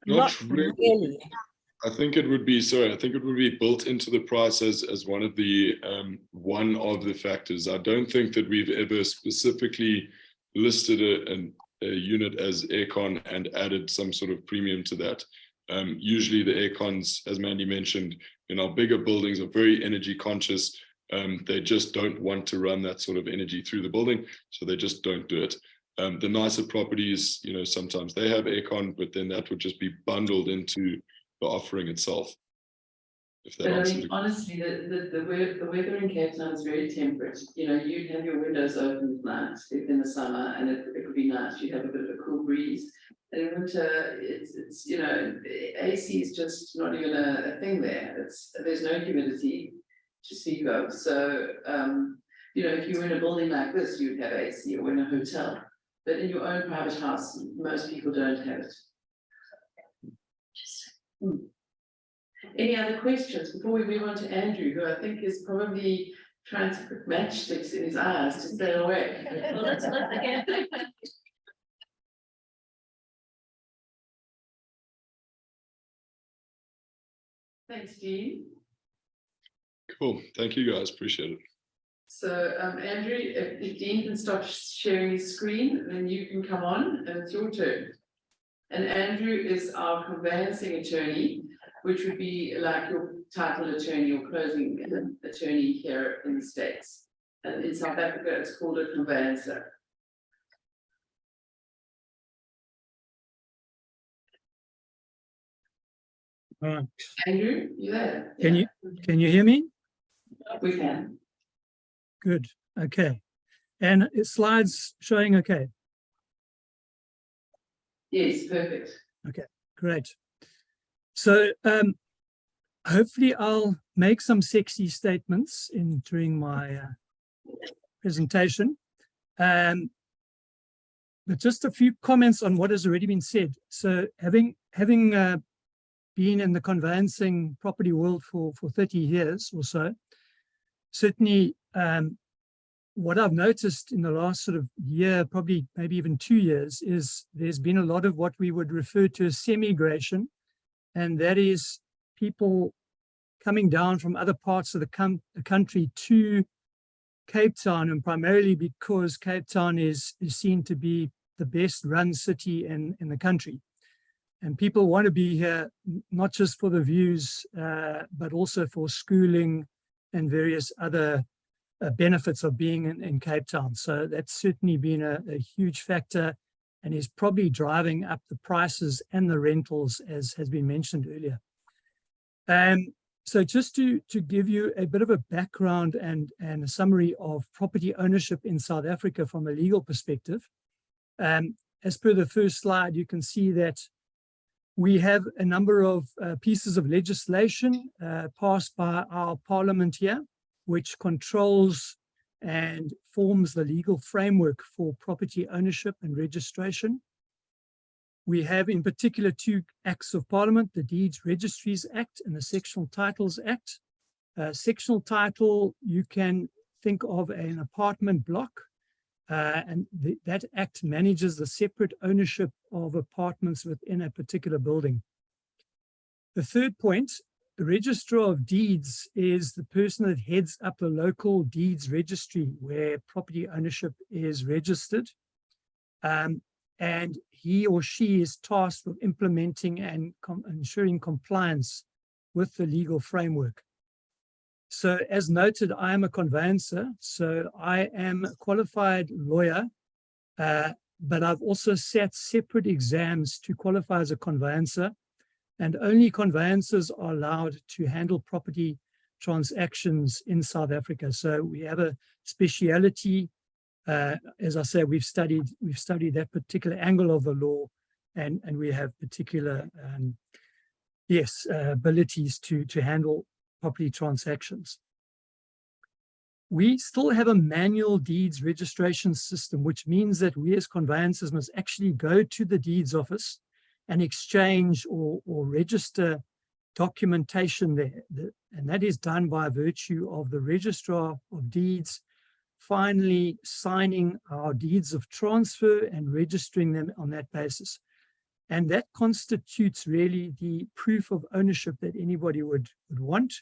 Not really. I think it would be built into the price as one of the factors. I don't think that we've ever specifically listed a unit as aircon and added some sort of premium to that. Usually the aircons, as Mandy mentioned, in our bigger buildings are very energy conscious. They just don't want to run that sort of energy through the building, so they just don't do it. The nicer properties, sometimes they have aircon, but then that would just be bundled into the offering itself. If that But I answers mean, honestly, the weather in Cape Town is very temperate. You'd have your windows open at night in the summer, and it would be nice. You'd have a bit of a cool breeze. And in winter, it's AC is just not even a thing there. There's no humidity to speak of. So if you were in a building like this, you'd have AC, or in a hotel. But in your own private house, most people don't have it. Any other questions before we move on to Andrew, who I think is probably trying to put matchsticks in his eyes to stay awake? Well, let's again. Thanks, Dean. Cool. Thank you guys. Appreciate it. So, Andrew, if Dean can stop sharing his screen, then you can come on and it's your turn. And Andrew is our conveyancing attorney, which would be like your title attorney or closing attorney here in the States. And in South Africa, it's called a conveyancer. All right. Andrew, you there? Can Yeah. Can you hear me? We can. Good. Okay. And slides showing okay. Yes, perfect. Great. So hopefully I'll make some sexy statements during my presentation. But just a few comments on what has already been said. So having been in the conveyancing property world for 30 years or so, certainly what I've noticed in the last sort of year, probably maybe even 2 years, is there's been a lot of what we would refer to as semigration, and that is people coming down from other parts of the country to Cape Town, and primarily because Cape Town is seen to be the best run city in the country. And people want to be here, not just for the views, but also for schooling and various other benefits of being in Cape Town. So that's certainly been a huge factor and is probably driving up the prices and the rentals, as has been mentioned earlier. So just to give you a bit of a background and a summary of property ownership in South Africa from a legal perspective, as per the first slide, you can see that we have a number of pieces of legislation passed by our parliament here, which controls and forms the legal framework for property ownership and registration. We have in particular 2 acts of parliament, the Deeds Registries Act and the Sectional Titles Act. Sectional title, you can think of an apartment block, and that act manages the separate ownership of apartments within a particular building. The third point, the Registrar of Deeds is the person that heads up the local deeds registry where property ownership is registered. And he or she is tasked with implementing and ensuring compliance with the legal framework. So as noted, I am a conveyancer, so I am a qualified lawyer, but I've also sat separate exams to qualify as a conveyancer, and only conveyancers are allowed to handle property transactions in South Africa. So we have a speciality. As I say, we've studied that particular angle of the law, and we have particular abilities to handle property transactions. We still have a manual deeds registration system, which means that we as conveyancers must actually go to the deeds office and exchange or register documentation there. And that is done by virtue of the Registrar of Deeds finally signing our deeds of transfer and registering them on that basis. And that constitutes really the proof of ownership that anybody would want,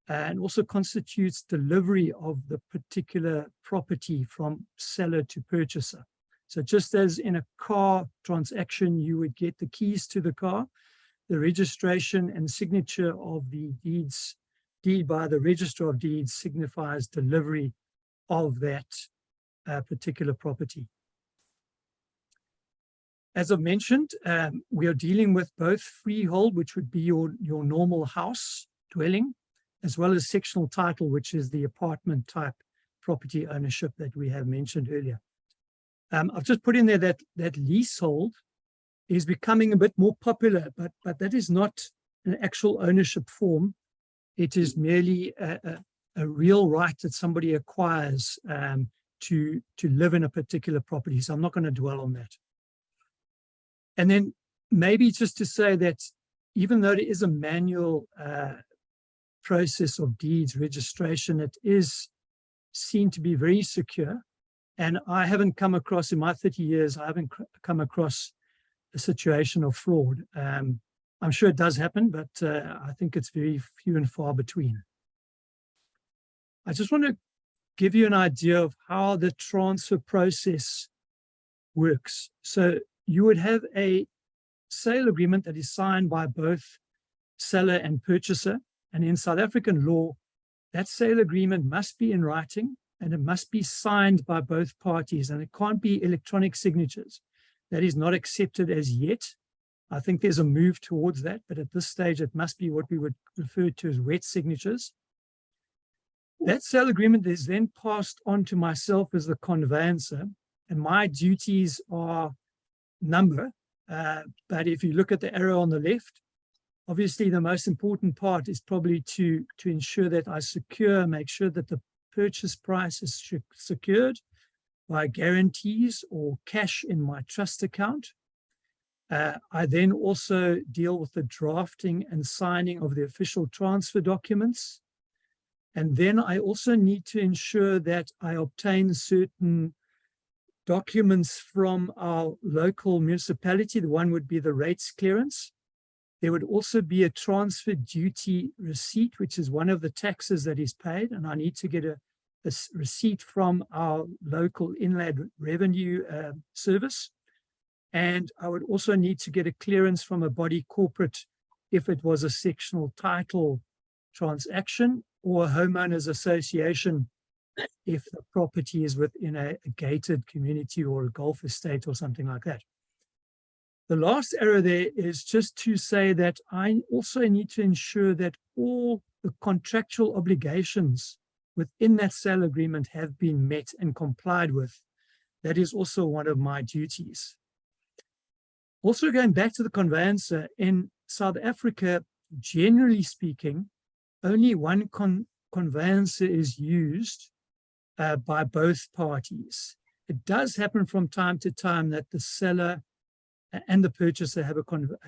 and also constitutes delivery of the particular property from seller to purchaser. So just as in a car transaction, you would get the keys to the car, the registration and signature of the deed by the Registrar of Deeds signifies delivery of that particular property. As I've mentioned, we are dealing with both freehold, which would be your normal house dwelling, as well as sectional title, which is the apartment type property ownership that we have mentioned earlier. I've just put in there that leasehold is becoming a bit more popular, but that is not an actual ownership form. It is merely a real right that somebody acquires to live in a particular property. So I'm not going to dwell on that. And then maybe just to say that even though there is a manual process of deeds registration, it is seen to be very secure. And I haven't come across, in my 30 years, I haven't come across a situation of fraud. I'm sure it does happen, but I think it's very few and far between. I just want to give you an idea of how the transfer process works. So you would have a sale agreement that is signed by both seller and purchaser. And in South African law, that sale agreement must be in writing and it must be signed by both parties, and it can't be electronic signatures. That is not accepted as yet. I think there's a move towards that, but at this stage, it must be what we would refer to as wet signatures. That sale agreement is then passed on to myself as the conveyancer, and my duties are number. But if you look at the arrow on the left, obviously the most important part is probably to ensure that I make sure that the purchase price is secured by guarantees or cash in my trust account. I then also deal with the drafting and signing of the official transfer documents. And then I also need to ensure that I obtain certain documents from our local municipality. The one would be the rates clearance. There would also be a transfer duty receipt, which is one of the taxes that is paid. And I need to get a receipt from our local inland revenue service. And I would also need to get a clearance from a body corporate if it was a sectional title transaction, or a homeowners association if the property is within a gated community or a golf estate or something like that. The last arrow there is just to say that I also need to ensure that all the contractual obligations within that sale agreement have been met and complied with. That is also one of my duties. Also, going back to the conveyancer, in South Africa, generally speaking, only one conveyancer is used by both parties. It does happen from time to time that the seller and the purchaser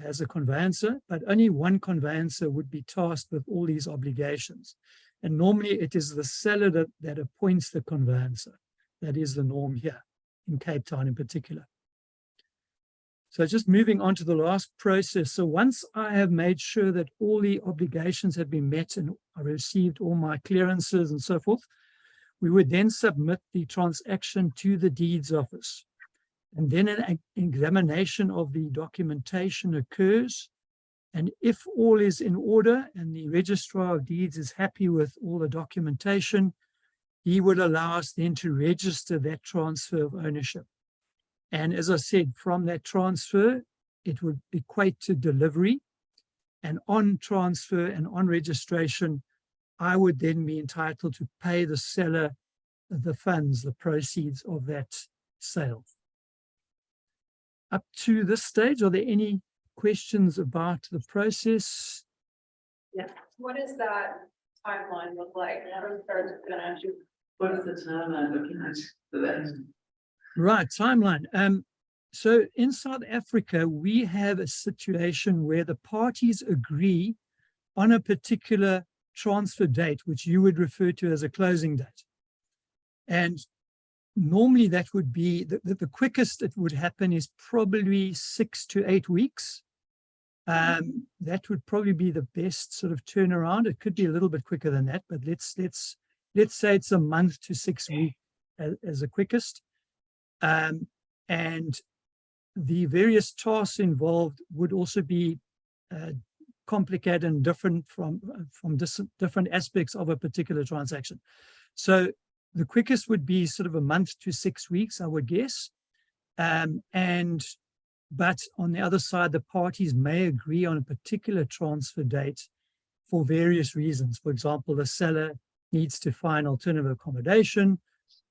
has a conveyancer, but only one conveyancer would be tasked with all these obligations. And normally it is the seller that appoints the conveyancer. That is the norm here in Cape Town in particular. So just moving on to the last process. So once I have made sure that all the obligations have been met and I received all my clearances and so forth, we would then submit the transaction to the deeds office. And then an examination of the documentation occurs. And if all is in order and the registrar of deeds is happy with all the documentation, he would allow us then to register that transfer of ownership. And as I said, from that transfer, it would equate to delivery. And on transfer and on registration, I would then be entitled to pay the seller the funds, the proceeds of that sale. Up to this stage, are there any questions about the process? Yeah, what does that timeline look like? What is the timeline looking at for that? Right, timeline. So in South Africa, we have a situation where the parties agree on a particular transfer date, which you would refer to as a closing date. And normally that would be, the quickest it would happen is probably 6 to 8 weeks. That would probably be the best sort of turnaround. It could be a little bit quicker than that, but let's say it's a month to 6 weeks as the quickest. And the various tasks involved would also be complicated and different from different aspects of a particular transaction. So the quickest would be sort of a month to 6 weeks, I would guess. But on the other side, the parties may agree on a particular transfer date for various reasons. For example, the seller needs to find alternative accommodation,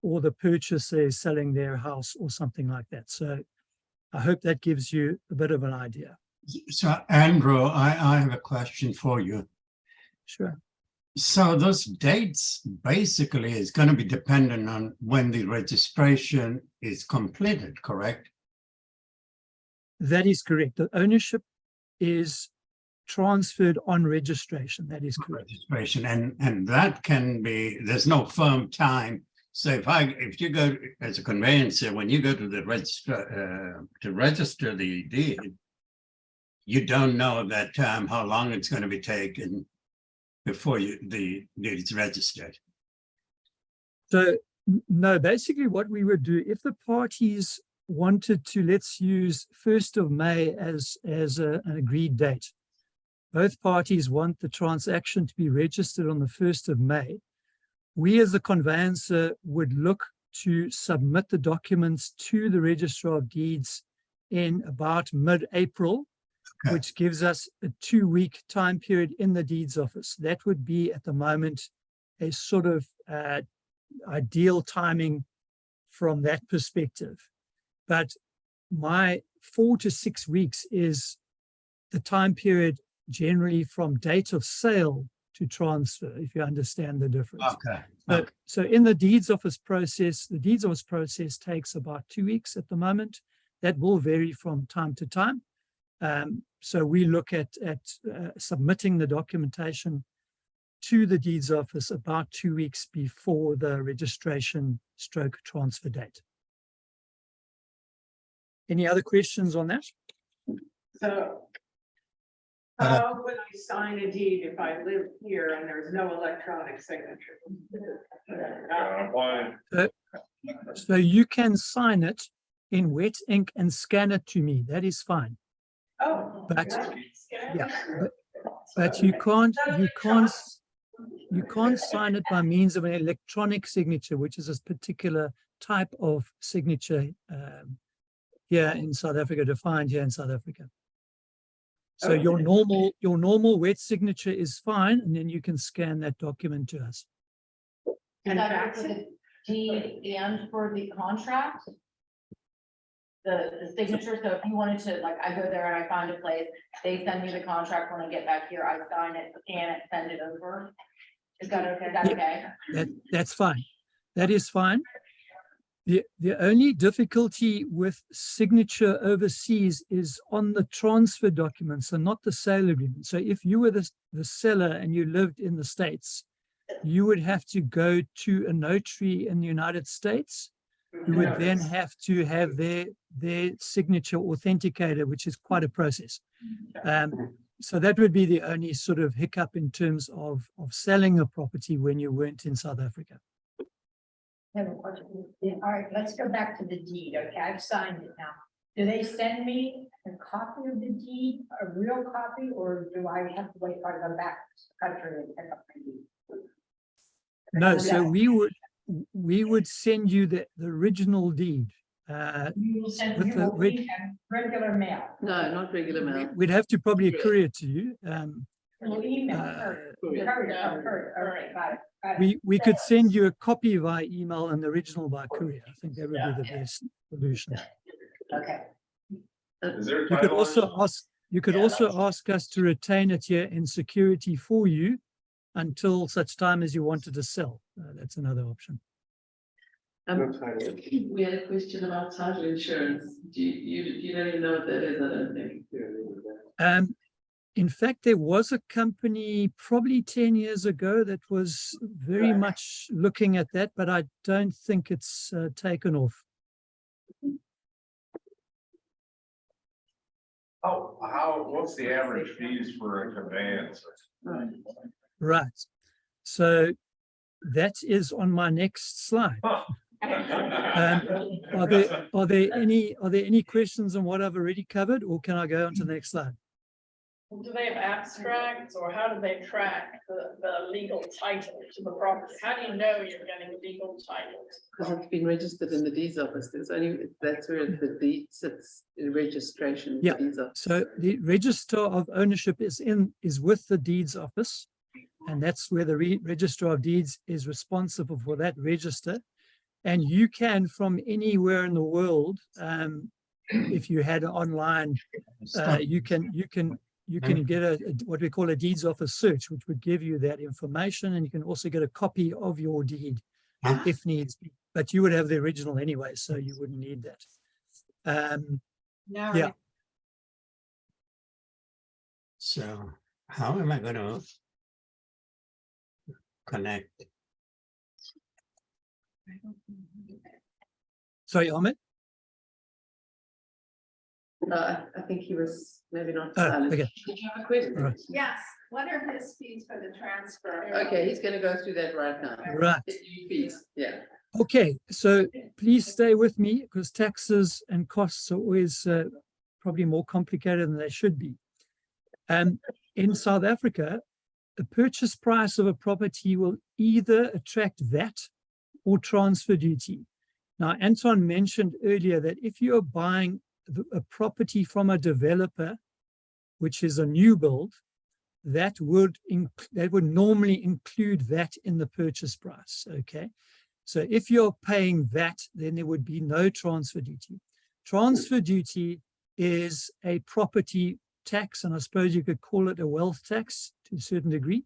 or the purchaser is selling their house or something like that. So I hope that gives you a bit of an idea. So Andrew, I have a question for you. Sure. So those dates basically is going to be dependent on when the registration is completed, correct? That is correct. The ownership is transferred on registration. That is correct. Registration, and that can be, there's no firm time. So if you go as a conveyancer, when you go to the register the deed, you don't know at that time how long it's going to be taken before the deed is registered. So no, basically what we would do if the parties wanted to, let's use 1st of May as an agreed date. Both parties want the transaction to be registered on the 1st of May. We as the conveyancer would look to submit the documents to the Registrar of Deeds in about mid-April, Okay. which gives us a 2-week time period in the deeds office. That would be at the moment a sort of ideal timing from that perspective. But my 4 to 6 weeks is the time period generally from date of sale to transfer, if you understand the difference. Okay. So in the deeds office process, the deeds office process takes about 2 weeks at the moment. That will vary from time to time. So we look at submitting the documentation to the deeds office about 2 weeks before the registration stroke transfer date. Any other questions on that? So how would I sign a deed if I live here and there's no electronic signature? Why? So you can sign it in wet ink and scan it to me. That is fine. Oh. But but you can't sign it by means of an electronic signature, which is a particular type of signature here in South Africa, defined here in South Africa. So your normal wet signature is fine, and then you can scan that document to us. And that's the deed and for the contract? The signature, so if you wanted to, like, I go there and I find a place, they send me the contract, when I get back here, I sign it, scan it, send it over. Is that okay? Is that okay? That's fine. That is fine. The only difficulty with signature overseas is on the transfer documents and not the sale agreement. So if you were the seller and you lived in the States, you would have to go to a notary in the United States, who would then have to have their signature authenticated, which is quite a process. So that would be the only sort of hiccup in terms of selling a property when you weren't in South Africa. I have a question. All right, let's go back to the deed. Okay, I've signed it now. Do they send me a copy of the deed, a real copy, or do I have to wait for it to go back to the country and pick up my deed? No, so we would send you the original deed. You will send with me the regular mail. No, not regular mail. We'd have to probably courier it to you. Well, email. Courier. All right, got it. We could send you a copy via email and the original by courier. I think that would be the best solution. Okay. Is there a You could timeline? also ask us to retain it here in security for you until such time as you wanted to sell. That's another option. We had a question about title insurance. Do you don't even know what that is, I don't think. In fact, there was a company probably 10 years ago that was very much looking at that, but I don't think it's taken off. What's the average fees for a conveyance? Right. So that is on my next slide. Are there any questions on what I've already covered, or can I go on to the next slide? Do they have abstracts, or how do they track the legal title to the property? How do you know you're getting legal title? Because it's been registered in the deeds office. That's where the deed sits in registration. Yeah. Deeds office. So the register of ownership is with the deeds office, and that's where the registrar of deeds is responsible for that register. And you can, from anywhere in the world, if you had it online, you can get what we call a deeds office search, which would give you that information, and you can also get a copy of your deed if needs be. But you would have the original anyway, so you wouldn't need that. Yeah. So how am I going to connect? Sorry, Ahmed? I think he was maybe not Oh, silent. okay. Did you have a question? All right. Yes, what are his fees for the transfer? Okay, he's gonna go through that right now. Right. The new fees, yeah. Okay, so please stay with me because taxes and costs are always probably more complicated than they should be. In South Africa, the purchase price of a property will either attract VAT or transfer duty. Now, Anton mentioned earlier that if you're buying a property from a developer, which is a new build, that would normally include VAT in the purchase price, okay? So if you're paying VAT, then there would be no transfer duty. Transfer duty is a property tax, and I suppose you could call it a wealth tax to a certain degree.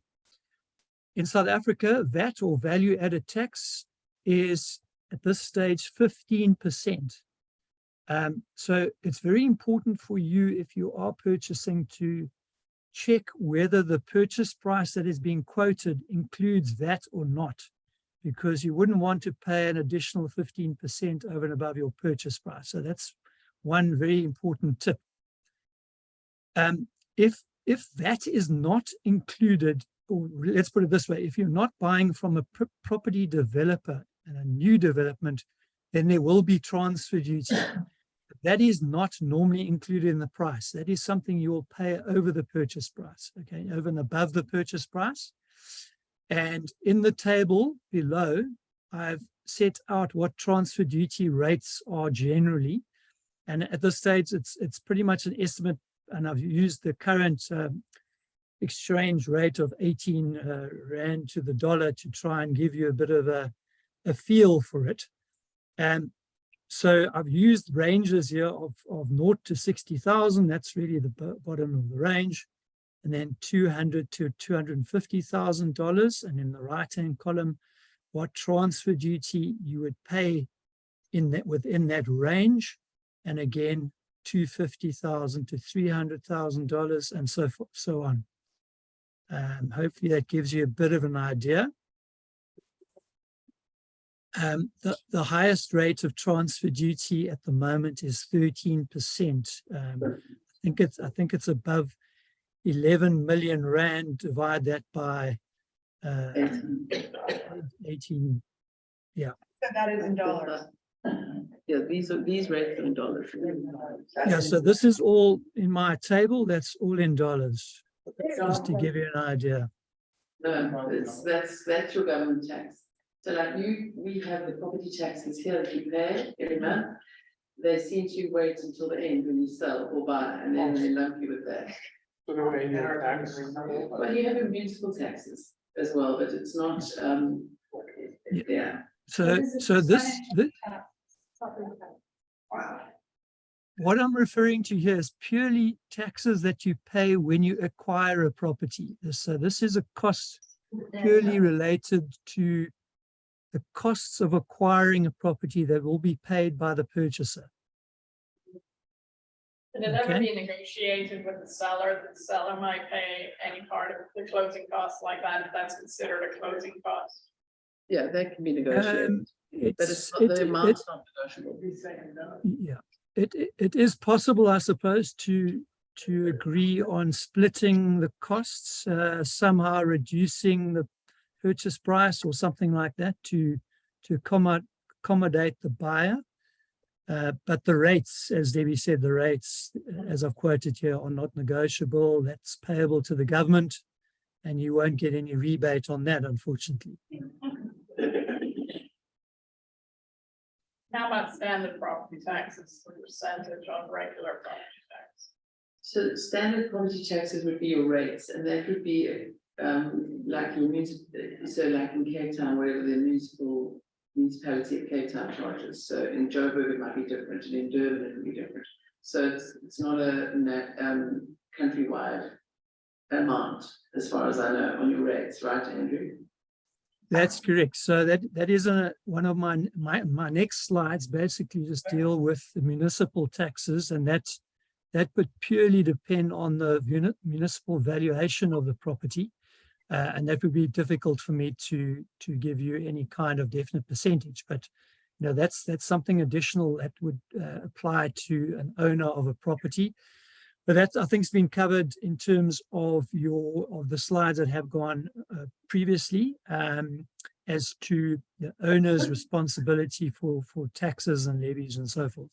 In South Africa, VAT or value added tax is at this stage 15%. So it's very important for you, if you are purchasing, to check whether the purchase price that is being quoted includes VAT or not, because you wouldn't want to pay an additional 15% over and above your purchase price. So that's one very important tip. If that is not included, or let's put it this way, if you're not buying from a property developer and a new development, then there will be transfer duty. That is not normally included in the price. That is something you will pay over the purchase price, okay, over and above the purchase price. And in the table below, I've set out what transfer duty rates are generally. And at this stage, it's pretty much an estimate, and I've used the current exchange rate of 18 Rand to the dollar to try and give you a bit of a feel for it. And so I've used ranges here of 0 to 60,000. That's really the bottom of the range. And then $200 to $250,000. And in the right-hand column, what transfer duty you would pay within that range. And again, $250,000 to $300,000, and so on. Hopefully that gives you a bit of an idea. The highest rate of transfer duty at the moment is 13%. I think it's above 11 million Rand. Divide that by 18. Yeah. So that is in dollars. Yeah, these rates are in dollars. Yeah, so this is all in my table. That's all in dollars, just to give you an idea. No, that's your government tax. So like we have the property taxes here that you pay every month. They seem to wait until the end when you sell or buy, and then they lump you with that. Well, you have your municipal taxes as well, but it's not, yeah. So this what I'm referring to here is purely taxes that you pay when you acquire a property. So this is a cost purely related to the costs of acquiring a property that will be paid by the purchaser. Can it ever be negotiated with the seller? The seller might pay any part of the closing costs like that, if that's considered a closing cost. Yeah, that can be negotiated. But the amount's not negotiable. Yeah, it is possible, I suppose, to agree on splitting the costs, somehow reducing the purchase price or something like that to accommodate the buyer. But the rates, as Debbie said, the rates, as I've quoted here, are not negotiable. That's payable to the government, and you won't get any rebate on that, unfortunately. How about standard property taxes, the percentage on regular property tax? So standard property taxes would be your rates, and that would be like your so like in Cape Town, wherever the municipality of Cape Town charges. So in Joburg it might be different, and in Durban it would be different. So it's not a countrywide amount, as far as I know, on your rates, right, Andrew? That's correct. So that is one of my next slides. Basically, just deal with the municipal taxes, and that would purely depend on the municipal valuation of the property, and that would be difficult for me to give you any kind of definite percentage. But that's something additional that would apply to an owner of a property. But that, I think, has been covered in terms of the slides that have gone previously, as to the owner's responsibility for taxes and levies and so forth.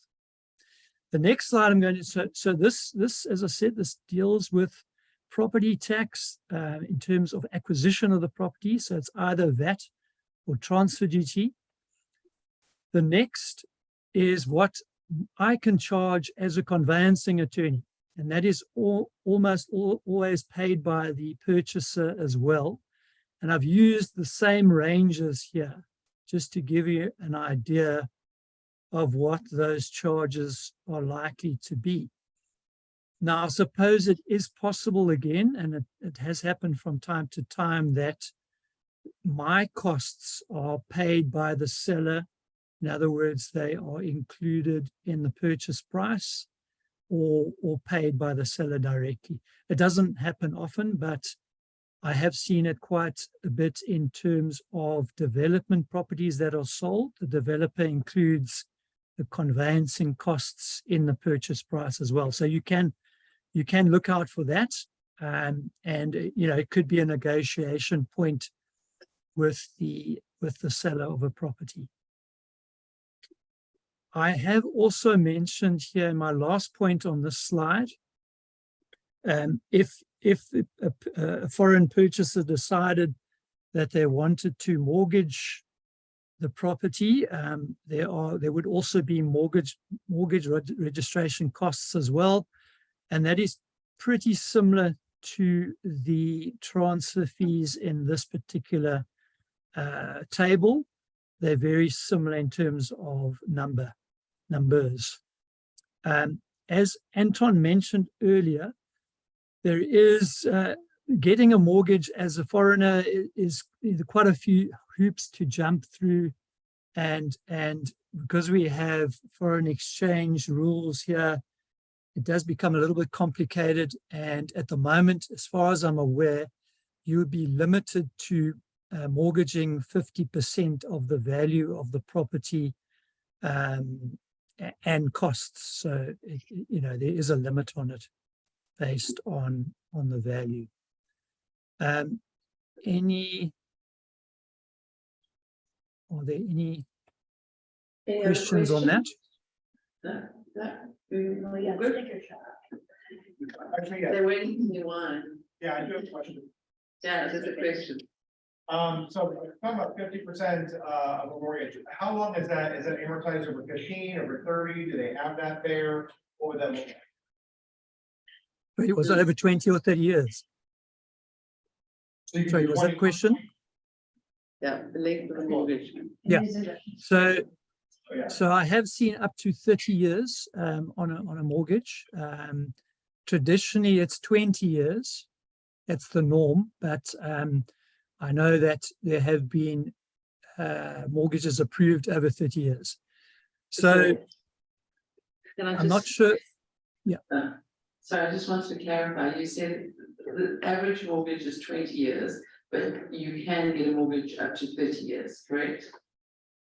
The next slide I'm going to, so this, as I said, this deals with property tax in terms of acquisition of the property. So it's either VAT or transfer duty. The next is what I can charge as a conveyancing attorney, and that is almost always paid by the purchaser as well. And I've used the same ranges here just to give you an idea of what those charges are likely to be. Now, I suppose it is possible again, and it has happened from time to time, that my costs are paid by the seller. In other words, they are included in the purchase price or paid by the seller directly. It doesn't happen often, but I have seen it quite a bit in terms of development properties that are sold. The developer includes the conveyancing costs in the purchase price as well. So you can look out for that. And it could be a negotiation point with the seller of a property. I have also mentioned here in my last point on this slide, if a foreign purchaser decided that they wanted to mortgage the property, there would also be mortgage registration costs as well, and that is pretty similar to the transfer fees in this particular table. They're very similar in terms of numbers. As Anton mentioned earlier, there is getting a mortgage as a foreigner is quite a few hoops to jump through, and because we have foreign exchange rules here, it does become a little bit complicated. And at the moment, as far as I'm aware, you would be limited to mortgaging 50% of the value of the property and costs. So there is a limit on it based on the value. Are there any questions on that? Actually, yeah. They're waiting for you on. Yeah, I do have a question. Yeah, there's a question. So talking about 50% of a mortgage, how long is that? Is that amortized over 15, over 30? Do they have that there? What would that look like? It was over 20 or 30 years. Sorry, was that a question? Yeah, the length of the mortgage. Yeah. So I have seen up to 30 years on a mortgage. Traditionally, it's 20 years. That's the norm, but I know that there have been mortgages approved over 30 years. So I'm not sure. Yeah. So I just wanted to clarify, you said the average mortgage is 20 years, but you can get a mortgage up to 30 years, correct?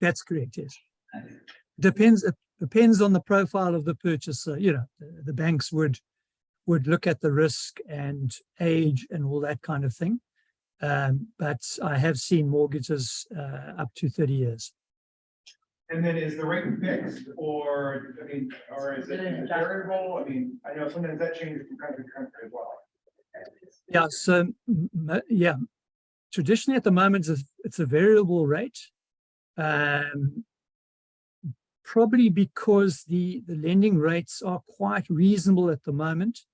That's correct, yes. It depends on the profile of the purchaser. The banks would look at the risk and age and all that kind of thing. But I have seen mortgages up to 30 years. And then is the rate fixed, or is it variable? I know sometimes that changes from country to country as well. Yeah, so traditionally at the moment it's a variable rate, probably because the lending rates are quite reasonable at the moment,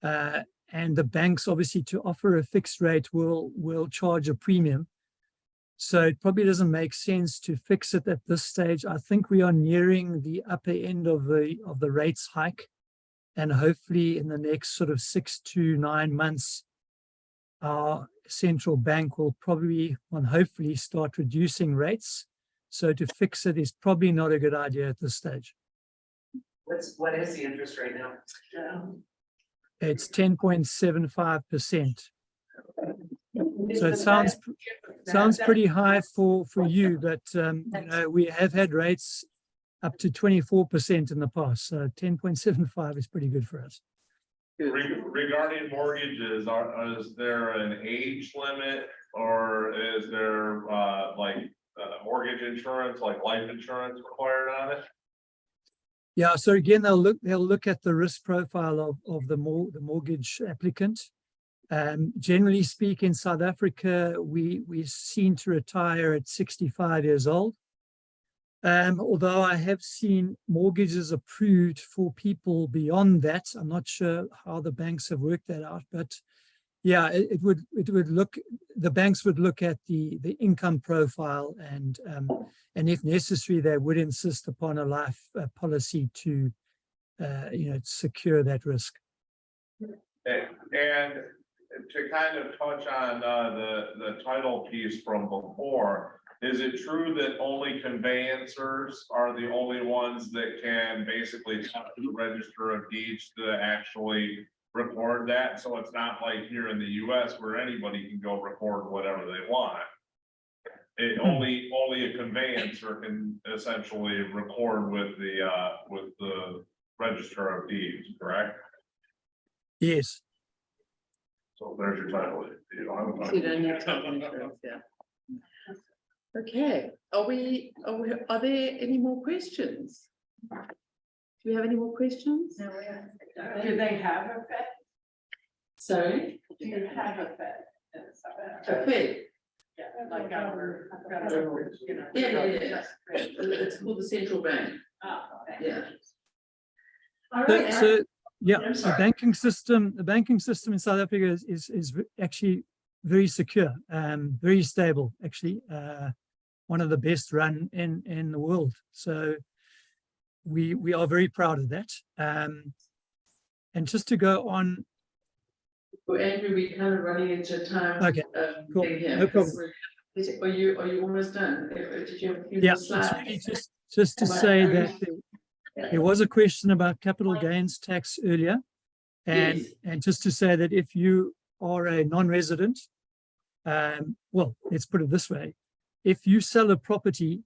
and the banks obviously to offer a fixed rate will charge a premium. So it probably doesn't make sense to fix it at this stage. I think we are nearing the upper end of the rates hike, and hopefully in the next sort of 6 to 9 months, our central bank will probably and hopefully start reducing rates. So to fix it is probably not a good idea at this stage. What is the interest rate now? It's 10.75%. So it sounds sounds pretty high for you, but you know, we have had rates up to 24% in the past, so 10.75 is pretty good for us. Regarding mortgages, is there an age limit or is there mortgage insurance, like life insurance required on it? Yeah, so again, they'll look at the risk profile of the mortgage applicant. Generally speaking, in South Africa, we seem to retire at 65 years old. Although I have seen mortgages approved for people beyond that. I'm not sure how the banks have worked that out, but yeah, it would look, the banks would look at the income profile and if necessary, they would insist upon a life policy to secure that risk. And to kind of touch on the title piece from before, is it true that only conveyancers are the only ones that can basically talk to the Register of Deeds to actually record that? So it's not like here in the US where anybody can go record whatever they want. Only a conveyancer can essentially record with the Register of Deeds, correct? Yes. So there's your title. You don't have a So you don't have title insurance, yeah. Okay, are there any more questions? Do we have any more questions? No, we haven't. Do they have a vet? Sorry? Do you have a vet? A fee? Yeah, like our. Yeah. It's called the central bank. Yeah. All right. So yeah, I'm the sorry. banking system in South Africa is actually very secure, very stable, actually, one of the best run in the world. So we are very proud of that. And just to go on. Well, Andrew, we're kind of running into time. Okay, cool. Thing here. No problem. Are you almost done? Did you have a few Yeah, more slides? it's really just to say that there was a question about capital gains tax earlier. And just to say that if you are a non-resident, well, let's put it this way. If you sell a property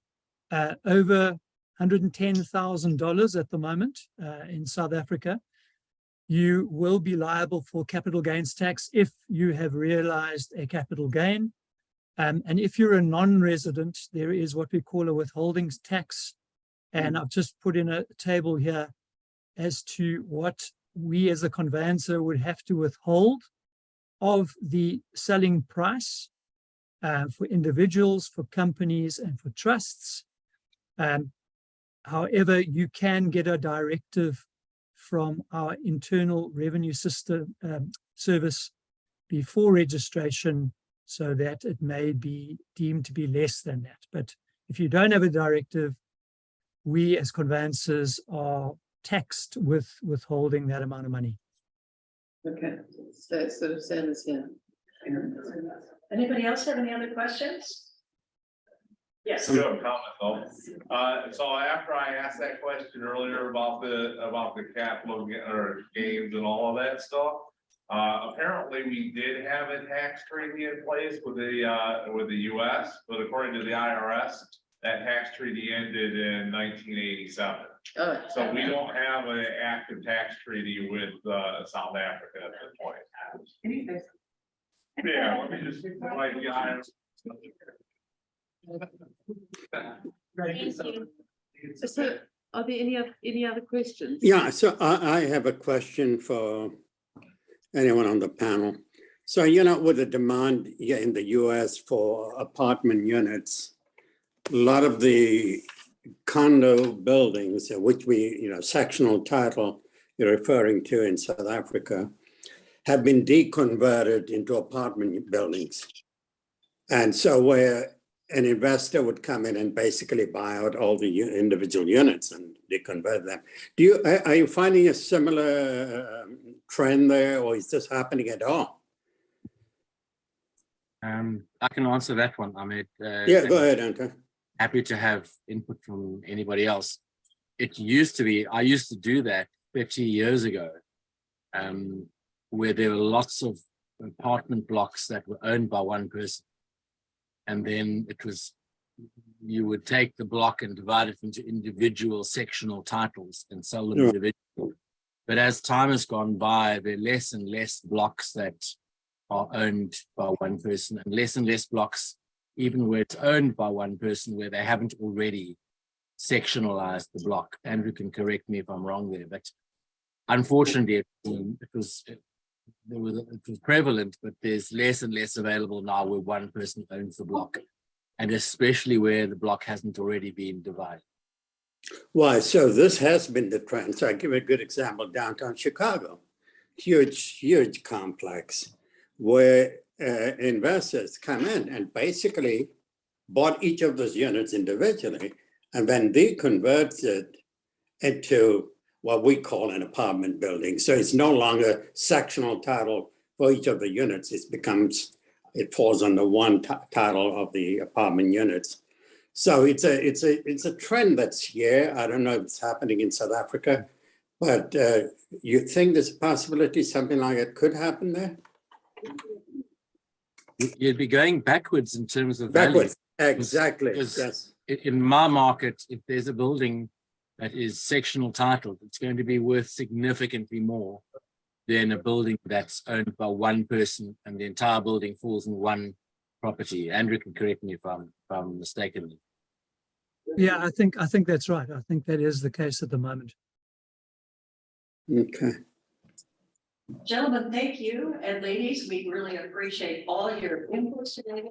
over $110,000 at the moment in South Africa, you will be liable for capital gains tax if you have realized a capital gain. And if you're a non-resident, there is what we call a withholdings tax. And I've just put in a table here as to what we as a conveyancer would have to withhold of the selling price for individuals, for companies, and for trusts. However, you can get a directive from our internal revenue system service before registration so that it may be deemed to be less than that. But if you don't have a directive, we as conveyancers are taxed with withholding that amount of money. Okay, so sort of same here. Anybody else have any other questions? Yes. I do have a comment though. So after I asked that question earlier about the capital gains and all of that stuff, apparently we did have a tax treaty in place with the US, but according to the IRS, that tax treaty ended in 1987. Oh, So we don't have an active tax treaty with South Africa at this point. Yeah, let me just like the IRS. So are there any other questions? Yeah, so I have a question for anyone on the panel. So, with the demand in the US for apartment units, a lot of the condo buildings, which we, sectional title you're referring to in South Africa, have been deconverted into apartment buildings. And so where an investor would come in and basically buy out all the individual units and deconvert them. Are you finding a similar trend there, or is this happening at all? I can answer that one, Ahmed. Yeah, go ahead, Anton. Happy to have input from anybody else. It used to be, I used to do that 30 years ago, where there were lots of apartment blocks that were owned by one person. And then you would take the block and divide it into individual sectional titles and sell them Yeah. individually. But as time has gone by, there are less and less blocks that are owned by one person, and less blocks, even where it's owned by one person, where they haven't already sectionalized the block. Andrew can correct me if I'm wrong there, but unfortunately, it was prevalent, but there's less and less available now where one person owns the block, and especially where the block hasn't already been divided. Why? So this has been the trend. So I give a good example, downtown Chicago, huge complex where investors come in and basically bought each of those units individually, and then they convert it into what we call an apartment building. So it's no longer sectional title for each of the units. It falls under one title of the apartment units. So it's a trend that's here. I don't know if it's happening in South Africa, but you think there's a possibility something like it could happen there? You'd be going backwards in terms of value. Backwards, exactly. Because Yes. in my market, if there's a building that is sectional titled, it's going to be worth significantly more than a building that's owned by one person and the entire building falls in one property. Andrew can correct me if I'm mistaken. Yeah, I think that's right. I think that is the case at the moment. Okay. Gentlemen, thank you, and ladies, we really appreciate all your inputs today.